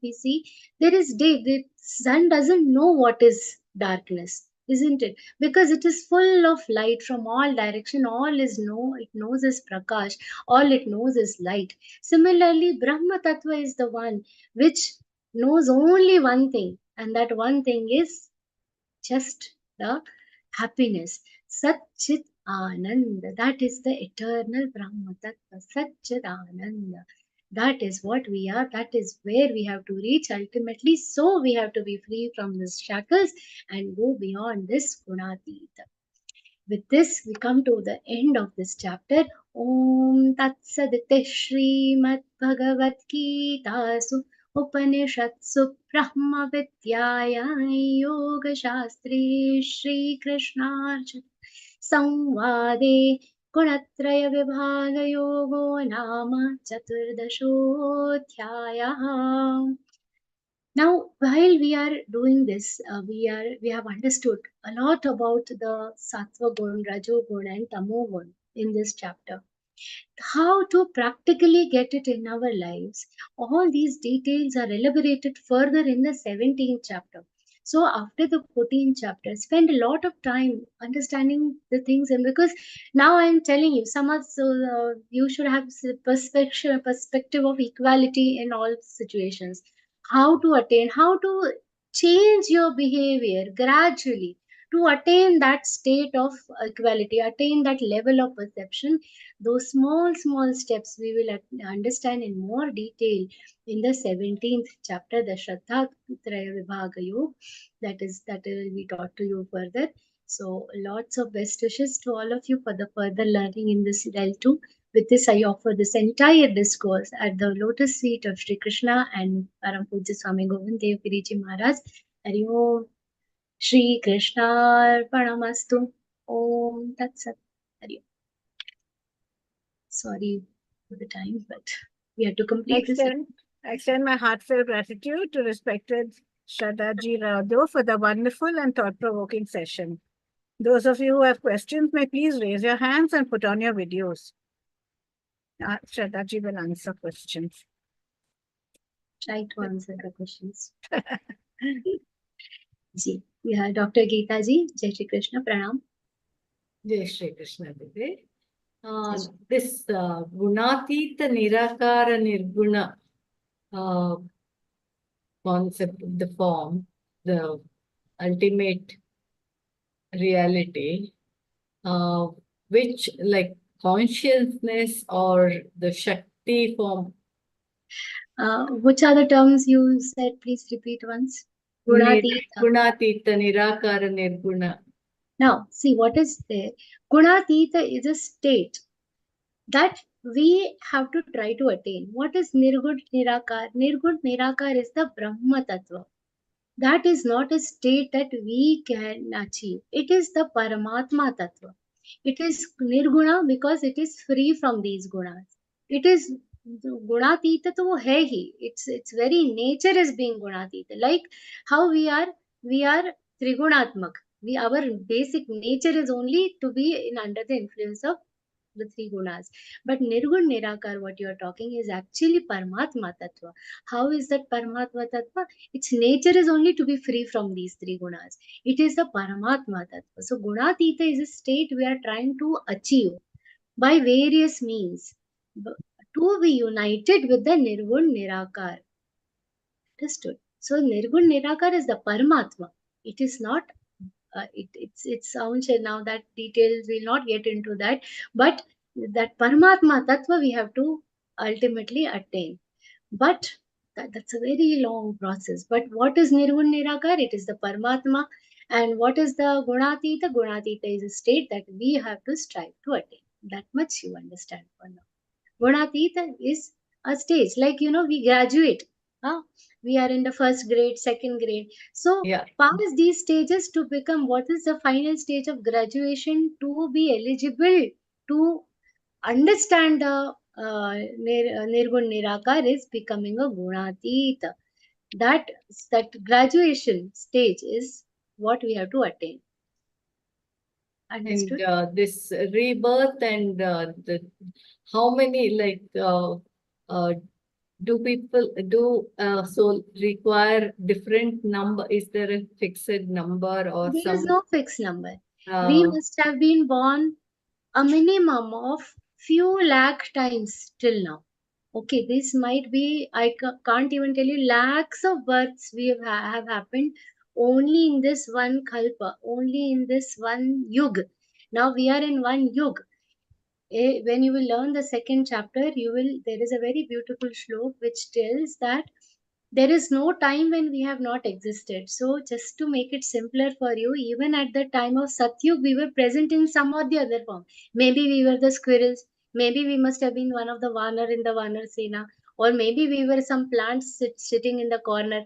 we see, there is day. The sun doesn't know what is darkness, isn't it? Because it is full of light from all direction. It knows is prakash. All it knows is light. Similarly, Brahma Tattva is the one which knows only one thing, and that one thing is just the happiness. Satchit Ananda. That is the eternal Brahma Tattva. Satchit Ananda. That is what we are. That is where we have to reach ultimately. So we have to be free from these shackles and go beyond this Gunatita. With this, we come to the end of this chapter. Om Tat Sadite Śrīmad-Bhagavadgītā Upanishadsu Brahma Vidyāyā Yoga Shāstrī Shri Krishnārjuna Samvāde Gunatraya Vibhaga Yogo Nama Chaturdashodhyāyah. Now, while we are doing this, we have understood a lot about the Sattva Gun, Rajo Gun and Tamo Gun in this chapter. How to practically get it in our lives. All these details are elaborated further in the 17th chapter. So after the 14th chapter, spend a lot of time understanding the things, and because now I am telling you, you should have perspective of equality in all situations. How to attain, how to change your behavior gradually to attain that state of equality, attain that level of perception. Those small steps we will understand in more detail in the 17th chapter, the Shraddha Traya Vibhaga Yoga. That will be taught to you further. So lots of best wishes to all of you for the further learning in this L2. With this, I offer this entire discourse at the lotus feet of Sri Krishna and Param Pujya Swami Govind Dev Giriji Maharaj. Hari Om. Shri Krishna Arpanamastu. Om Tat Sat. Hari Om. Sorry for the time, but we have to complete this. I extend my heartfelt gratitude to respected Shraddha Ji Raodeo for the wonderful and thought-provoking session. Those of you who have questions may please raise your hands and put on your videos. Shraddha Ji will answer questions. Try to answer the questions. Ji, we have Dr. Geeta Ji. Jai Shri Krishna. Pranam. Jai Shri Krishna Dede. This Gunatita Nirakara Nirguna concept of the form, the ultimate reality, which like consciousness or the Shakti form. Which are the terms you said? Please repeat once. Gunatita. Gunatita, Nirakara, Nirguna. Now, see what is there. Gunatita is a state that we have to try to attain. What is Nirgun Nirakar? Nirgun Nirakar is the Brahma Tattva. That is not a state that we can achieve. It is the Paramatma Tattva. It is Nirguna because it is free from these gunas. It is Gunatita to wo hai hi. Its very nature is being Gunatita. Like how we are Trigunatmak. Our basic nature is only to be under the influence of the three gunas. But Nirgun Nirakar, what you are talking is actually Paramatma Tattva. How is that Paramatma Tattva? Its nature is only to be free from these three gunas. It is the Paramatma Tattva. So Gunatita is a state we are trying to achieve by various means to be united with the Nirgun Nirakar. Understood? So Nirgun Nirakar is the Paramatma. It is not it sounds now that details we'll not get into that, but that Paramatma Tattva we have to ultimately attain. But that's a very long process. But what is Nirgun Nirakar? It is the Paramatma. And what is the Gunatita? Gunatita is a state that we have to strive to attain. That much you understand for now. Gunatita is a stage, like we graduate. We are in the first grade, second grade. So pass these stages to become what is the final stage of graduation to be eligible to understand the Nirgun Nirakar is becoming a Gunatita. That graduation stage is what we have to attain. Understood? And this rebirth and how many do people so require different number? Is there a fixed number or there some? Is no fixed number. We must have been born a minimum of few lakh times till now. Okay, this might be, I can't even tell you, lakhs of births we have happened only in this one kalpa, only in this one yug. Now we are in one yug. When you will learn the second chapter, there is a very beautiful shlok which tells that there is no time when we have not existed. So just to make it simpler for you, even at the time of Satyug, we were present in some or the other form. Maybe we were the squirrels, maybe we must have been one of the Vanar in the Vanar Sena, or maybe we were some plants sitting in the corner.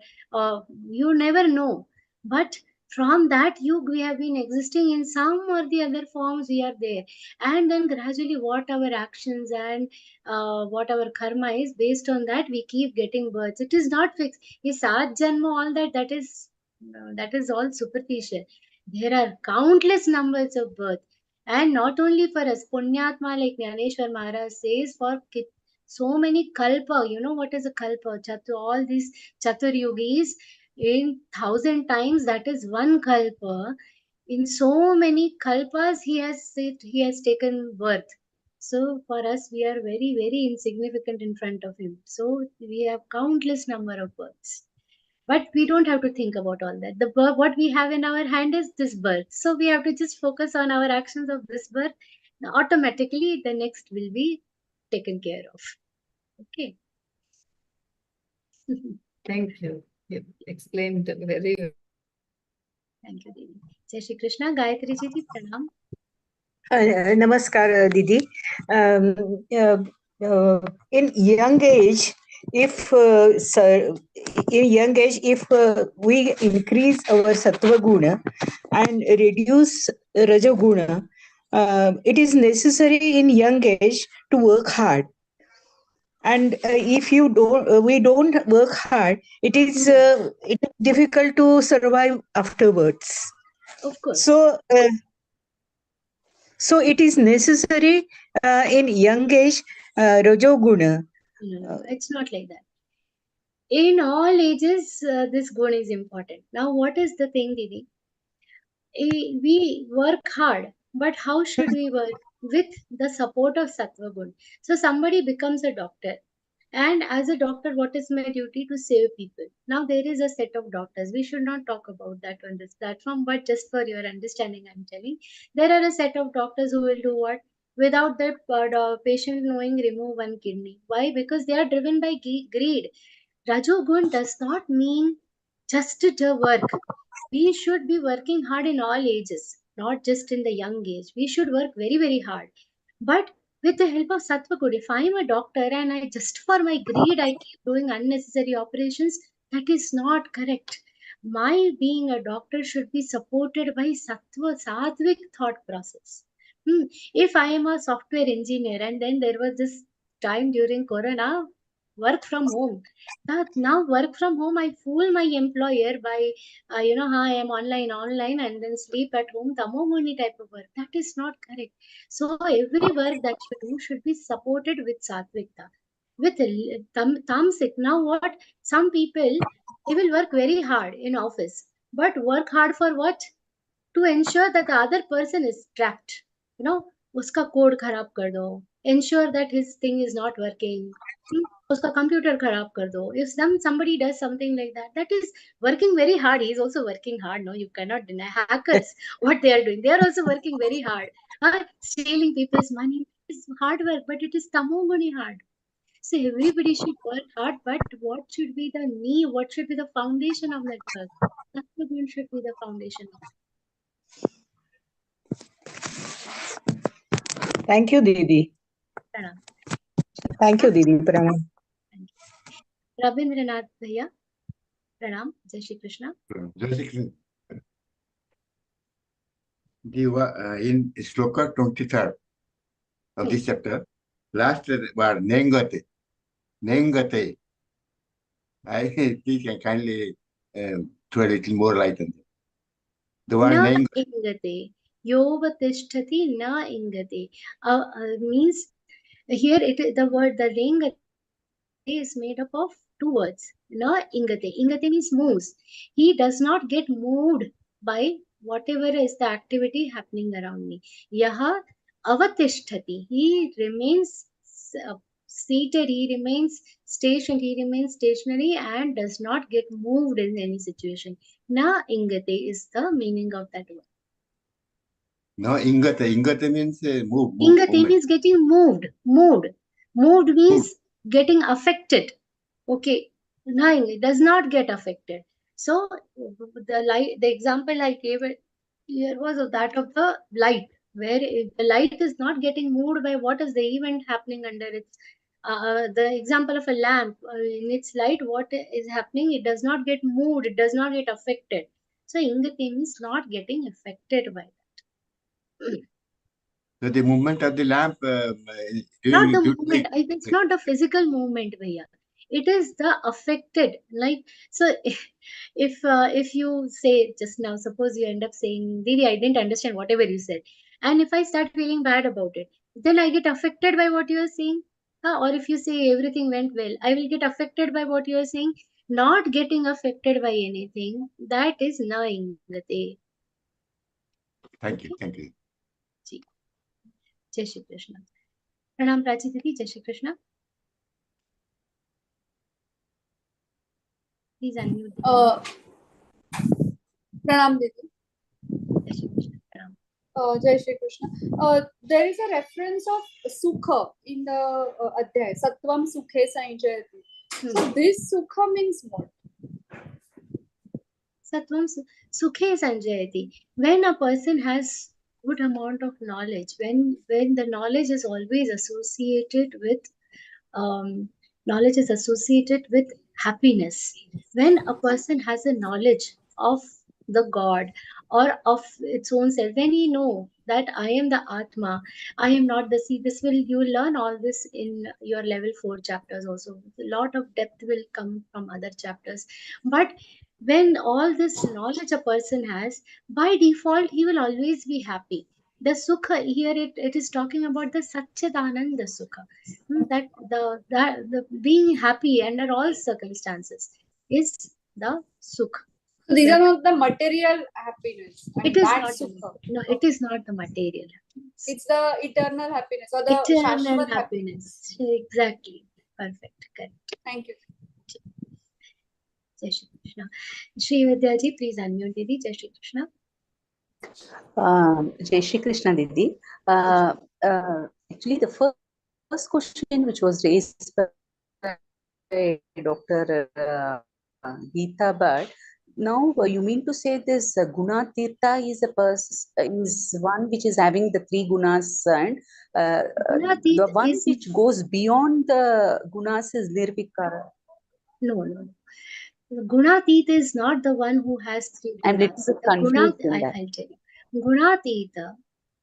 You never know. But from that yug, we have been existing in some or the other forms, we are there. And then gradually what our actions and what our karma is, based on that we keep getting births. It is not fixed. Is Saat Janma, all that is all superficial. There are countless numbers of births. And not only for us, Punyatma, like Jnaneshwar Maharaj says, for so many kalpa. You know what is a kalpa? All these Chatur Yogis, in 1,000 times, that is one kalpa. In so many kalpas, he has taken birth. So for us, we are very, very insignificant in front of him. So we have countless number of births. But we don't have to think about all that. What we have in our hand is this birth. So we have to just focus on our actions of this birth. Now, automatically, the next will be taken care of. Okay. Thank you. You explained very well. Thank you, Devi. Jai Shri Krishna. Gayatri ji, pranam. Namaskar, Didi. In young age, if we increase our sattva guna and reduce raja guna, it is necessary in young age to work hard. And if we don't work hard, it is difficult to survive afterwards. Of course. So it is necessary in young age, Rajoguna. No, it's not like that. In all ages, this guna is important. Now, what is the thing, Didi? We work hard, but how should we work? With the support of Sattva Guna. So somebody becomes a doctor. And as a doctor, what is my duty? To save people. Now, there is a set of doctors. We should not talk about that on this platform, but just for your understanding, I'm telling. There are a set of doctors who will do what? Without that patient knowing, remove one kidney. Why? Because they are driven by greed. Rajogun does not mean just to work. We should be working hard in all ages, not just in the young age. We should work very, very hard. But with the help of Sattva Good, if I am a doctor and I just for my greed I keep doing unnecessary operations, that is not correct. My being a doctor should be supported by sattvic thought process. If I am a software engineer and then there was this time during Corona, work from home. Now work from home, I fool my employer by, I am online, and then sleep at home. Tamomuni type of work. That is not correct. So every work that you do should be supported with satvikta. With tamsik. Now what? Some people, they will work very hard in office, but work hard for what? To ensure that the other person is trapped. Uska code kharab kar do. Ensure that his thing is not working. Uska computer kharab kar do. If somebody does something like that, that is working very hard. He is also working hard. No, you cannot deny. Hackers, what they are doing, they are also working very hard. Stealing people's money is hard work, but it is tamoguni hard. So everybody should work hard, but what should be the knee? What should be the foundation of that work? That should be the foundation of it. Thank you, Didi. Pranam. Thank you, Didi. Pranam. Rabindranath Bhaiya. Pranam. Jai Shri Krishna. Jai Shri Krishna. In Shloka 23rd of this chapter, last word, Nengate. Nengate. I think you can kindly throw a little more light on that. The word Na Nengate. ingate. Yovatishtati na ingate. Means here the word, the Nengate is made up of two words. Na ingate. Ingate means moves. He does not get moved by whatever is the activity happening around me. Yaha avatishtati. He remains seated, he remains stationed, he remains stationary and does not get moved in any situation. Na ingate is the meaning of that word. No, ingate. Ingate means move. Ingate means getting moved. Moved means getting affected. Okay. No, it does not get affected. So the example I gave here was that of the light, where the light is not getting moved by what is the event happening under its. The example of a lamp, in its light, what is happening, it does not get moved, it does not get affected. So ingate means not getting affected by that. So the movement of the lamp. Not the movement. It's not the physical movement, Bhaiya. It is the affected. Like, so if you say just now, suppose you end up saying, Didi, I didn't understand whatever you said. And if I start feeling bad about it, then I get affected by what you are saying. Or if you say everything went well, I will get affected by what you are saying. Not getting affected by anything, that is na ingate. Thank you. Thank you. Jai Shri Krishna. Pranam Prachi Didi, Jai Shri Krishna. Please unmute. Pranam Didi. Jai Shri Krishna. Pranam. Jai Shri Krishna. There is a reference of Sukha in the Adhyay. Sattvam Sukhe Sanjayati. So this Sukha means what? Sattvam Sukhe Sanjayati. When a person has good amount of knowledge, when the knowledge is always associated with happiness, when a person has a knowledge of the God or of its own self, when he know that I am the Atma, I am not the sea. You will learn all this in your level 4 chapters also. A lot of depth will come from other chapters. But when all this knowledge a person has, by default, he will always be happy. The sukha here, it is talking about the Satchidananda sukha. That the being happy under all circumstances is the sukha. So these are not the material happiness. It is not. No, it is not the material happiness. It's the eternal happiness or the eternal happiness. Exactly. Perfect. Correct. Thank you. Jai Shri Krishna. Shri ji, please unmute Didi. Jai Shri Krishna. Jai Shri Krishna Didi. Actually, the first question which was raised by Dr. Geeta Bhatt, now you mean to say this Gunatirtha is is one which is having the three gunas, and Gunatit the one is which goes beyond the gunas is Nirvikara. no. Gunatit is not the one who has three I'm little gunas. bit The confused in that. I'll tell you. Gunatita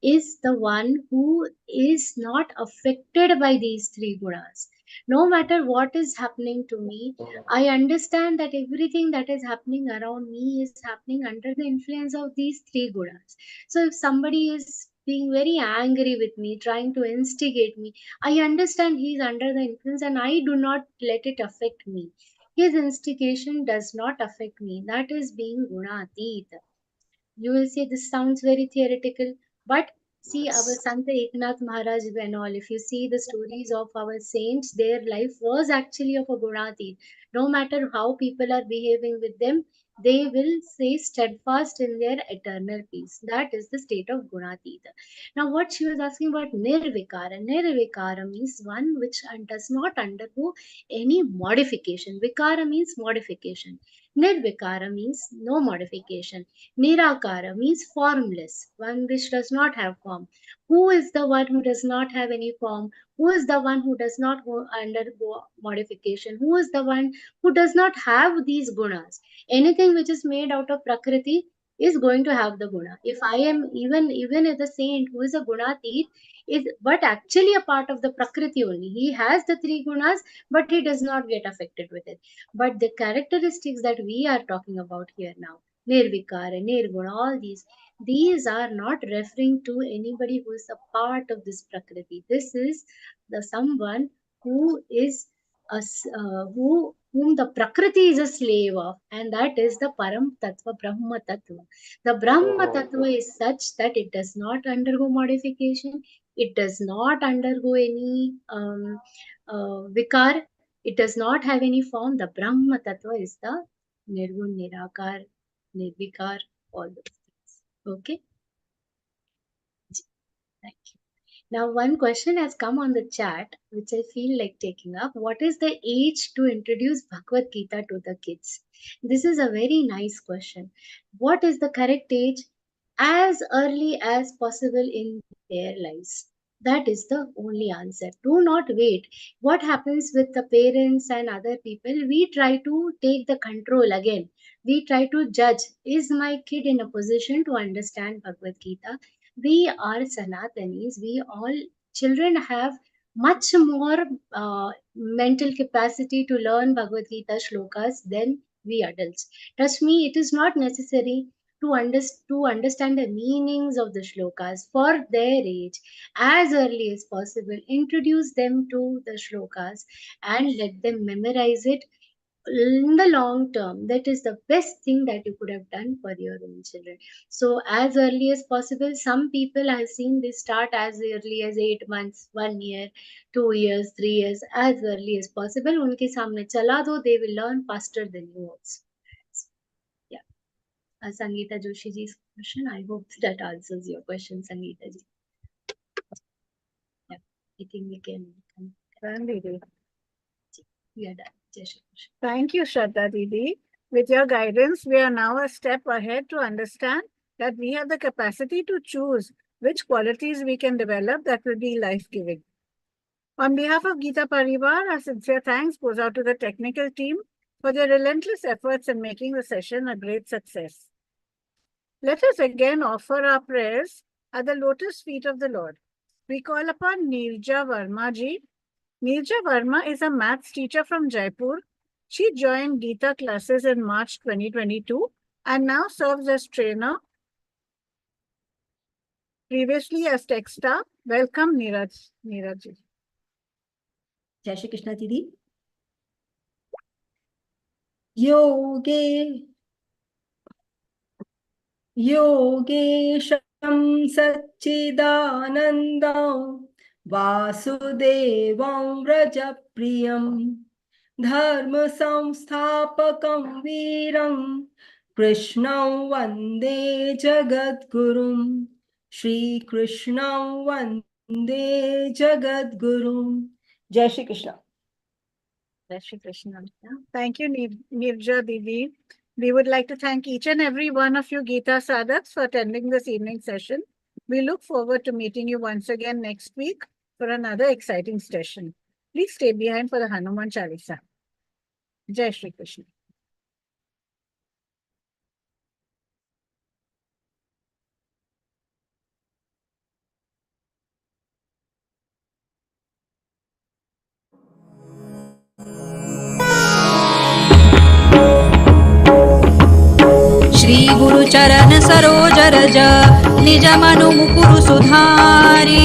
is the one who is not affected by these three gunas. No matter what is happening to me, I understand that everything that is happening around me is happening under the influence of these three gunas. So if somebody is being very angry with me, trying to instigate me, I understand he is under the influence and I do not let it affect me. His instigation does not affect me. That is being gunatit. You will say this sounds very theoretical, but see our Sant Eknath Maharaj and all, if you see the stories of our saints, their life was actually of a gunatit. No matter how people are behaving with them, they will stay steadfast in their eternal peace. That is the state of gunatit. Now, what she was asking about nirvikara. Nirvikara means one which does not undergo any modification. Vikara means modification. Nirvikara means no modification. Nirakara means formless, one which does not have form. Who is the one who does not have any form? Who is the one who does not undergo modification? Who is the one who does not have these gunas? Anything which is made out of Prakriti is going to have the guna. If I am even as a saint who is a gunatit, is but actually a part of the Prakriti only. He has the three gunas, but he does not get affected with it. But the characteristics that we are talking about here now, Nirvikara, Nirguna, all these are not referring to anybody who is a part of this Prakriti. This is the someone who is whom the Prakriti is a slave of, and that is the Param Tattva, Brahma Tattva. The Brahma Tattva is such that it does not undergo modification, it does not undergo any vikar, it does not have any form. The Brahma Tattva is the Nirgun, Nirakar, Nirvikar, all those things. Okay? Thank you. Now, one question has come on the chat, which I feel like taking up. What is the age to introduce Bhagavad Gita to the kids? This is a very nice question. What is the correct age? As early as possible in their lives. That is the only answer. Do not wait. What happens with the parents and other people? We try to take the control again. We try to judge. Is my kid in a position to understand Bhagavad Gita? We are Sanatanis. We all children have much more mental capacity to learn Bhagavad Gita shlokas than we adults. Trust me, it is not necessary to understand the meanings of the shlokas for their age. As early as possible, introduce them to the shlokas and let them memorize it. In the long term, that is the best thing that you could have done for your own children. So as early as possible, some people I've seen they start as early as 8 months, 1 year, 2 years, 3 years, as early as possible. Unke samne chala do, they will learn faster than you also. Yeah. Sangeeta Joshi ji's question, I hope that answers your question, Sangeeta ji. Yeah, I think we can. We are done. Thank you, Shraddha Didi. With your guidance, we are now a step ahead to understand that we have the capacity to choose which qualities we can develop that will be life-giving. On behalf of Geeta Parivar, our sincere thanks goes out to the technical team for their relentless efforts in making the session a great success. Let us again offer our prayers at the lotus feet of the Lord. We call upon Nirja Verma ji. Nirja Verma is a maths teacher from Jaipur. She joined Geeta classes in March 2022 and now serves as trainer, previously as tech staff. Welcome, Neeraj ji. Jai Shri Krishna Didi. Yogesham Satchidanandam Vasudevam Vrajapriyam Dharma Samsthapakam Viram Krishnam Vande Jagadgurum Shri Krishnam Vande Jagadgurum. Jai Shri Krishna. Jai Shri Krishna. Thank you, Nirja Didi. We would like to thank each and every one of you Geeta sadhaks for attending this evening session. We look forward to meeting you once again next week for another exciting session. Please stay behind for the Hanuman Chalisa. Jai Shri Krishna. Shri गुरु चरण सरोज रज निज मनु मुकुरु सुधारी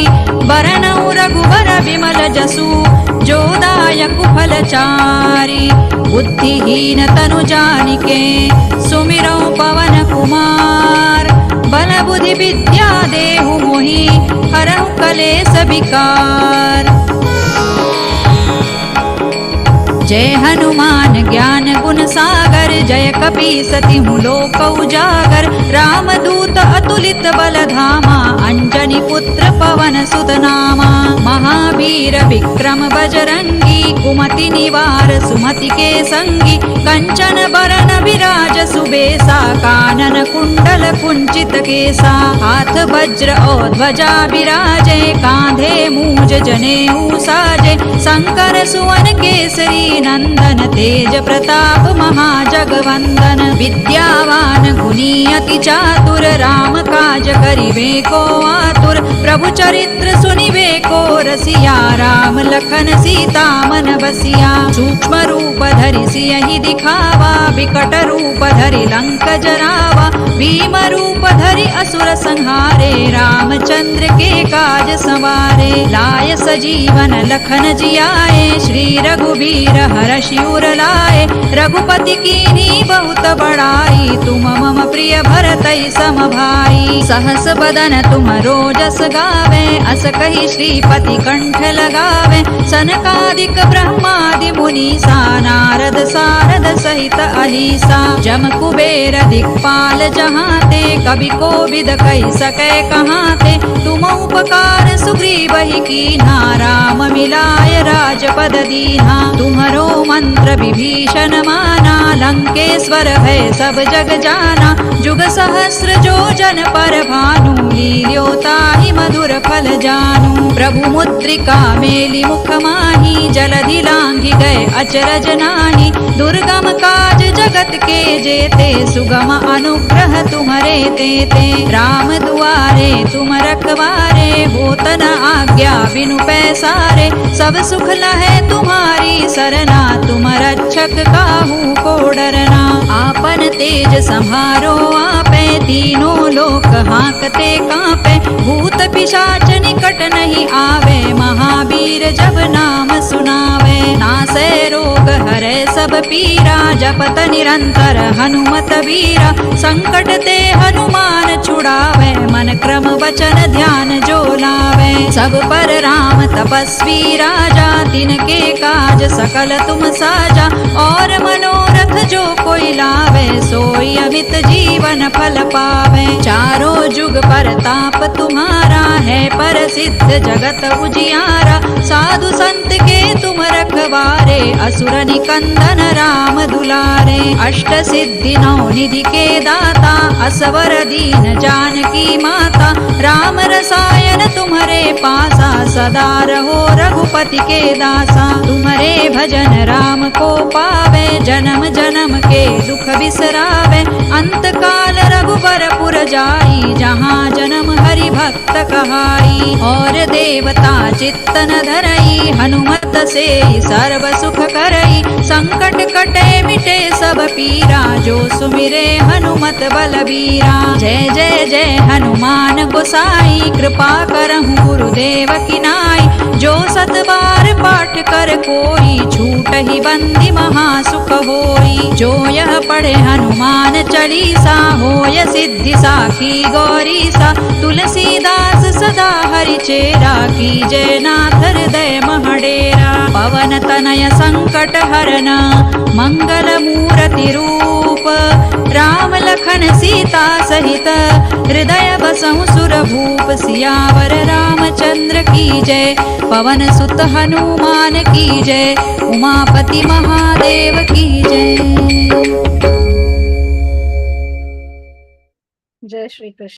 बरनउ रघुबर विमल जसु जो दायकु फलचारी बुद्धिहीन तनु जानिके सुमिरौ पवन कुमार बल बुद्धि विद्या देहु मोहि हरहु कलेस विकार। जय हनुमान ज्ञान गुण सागर जय कपीसति लोक उजागर रामदूत अतुलित बल धामा अंजनी पुत्र पवन सुत नामा महावीर विक्रम बजरंगी कुमति निवार सुमति के संगी कंचन बरन विराज सुबेसा कानन कुंडल कुंचित केसा हाथ वज्र और ध्वजा विराजे कांधे मूज जनेऊ साजे शंकर सुवन केसरी नंदन तेज प्रताप महाजगवंदन विद्यावान गुणी अति चातुर राम काज करिबे को आतुर प्रभु चरित्र सुनिबे को रसिया राम लखन सीता मन बसिया सूक्ष्म रूप धरि सियहि दिखावा विकट रूप धरि लंक जरावा भीम रूप धरि असुर संहारे रामचंद्र के काज सवारे लाय सजीवन लखन जियाए श्री रघुबीर हरषि उर लाए रघुपति कीन्ही बहुत बड़ाई तुम मम प्रिय भरतई सम भाई सहस बदन तुम रोजस गावे अस कहि श्रीपति कंठ लगावे सनकादिक ब्रह्मादि मुनीसा नारद सारद सहित अहिसा जम कुबेर दिक्पाल जहाते कवि कोविद कहि सकै कहाते तुम उपकार सुग्रीवहि कीन्हा राम मिलाय राजपद दीन्हा तुम्हरो मंत्र विभीषण माना लंकेश्वर है सब जग जाना जुग सहस्र जो जन पर भानु लील्योताहि मधुर फल जानू प्रभु मुद्रिका मेलि मुख माही जलधि लांघि गए अचरज नाही दुर्गम काज जगत के जेते सुगम अनुग्रह तुम्हरे तेते राम दुआरे तुम रखवारे होत न आज्ञा बिनु पैसारे सब सुख लहै तुम्हारी सरना तुम रक्षक काहू को डरना आपन तेज संहारो आपे तीनों लोक हांकते कांपे भूत पिशाच निकट नहीं आवे महावीर जब नाम सुनावे नासै रोग हरै सब पीरा जपत निरंतर हनुमत वीरा संकट ते हनुमान छुड़ावे मन क्रम वचन ध्यान जो लावे सब पर राम तपस्वी राजा तिनके काज सकल तुम साजा और मनोरथ जो कोई लावे सोई अमित जीवन फल पावे चारों जुग परताप तुम्हारा है प्रसिद्ध जगत उजियारा साधु संत के तुम रखवारे असुर निकंदन राम दुलारे अष्ट सिद्धि नौ निधि के दाता असवर दीन जानकी माता राम रसायन तुम्हारे पासा सदा रहो रघुपति के दासा तुम्हारे भजन राम को पावे जन्म जन्म के दुख बिसरावे अंत काल रघुबरपुर जाई जहाँ जन्म हरि भक्त कहाई और देवता चित्तन धरई हनुमत से सर्व सुख करई संकट कटे मिटे सब पीरा जो सुमिरे हनुमत बलबीरा जय जय जय हनुमान गोसाई कृपा करहु गुरुदेव की नाई जो सत बार पाठ कर कोई छूट ही बंदी महासुख होई जो यह पढ़े हनुमान चालीसा होय सिद्धि साखी गौरीसा तुलसीदास सदा हरि चेरा की जय नाथ हृदय महडेरा पवन तनय संकट हरन मंगल मूर्ति रूप राम लखन सीता सहित हृदय बसहु सुर भूप सियावर रामचंद्र की जय पवन सुत हनुमान की जय उमापति महादेव की जय। Jai Shri Krishna.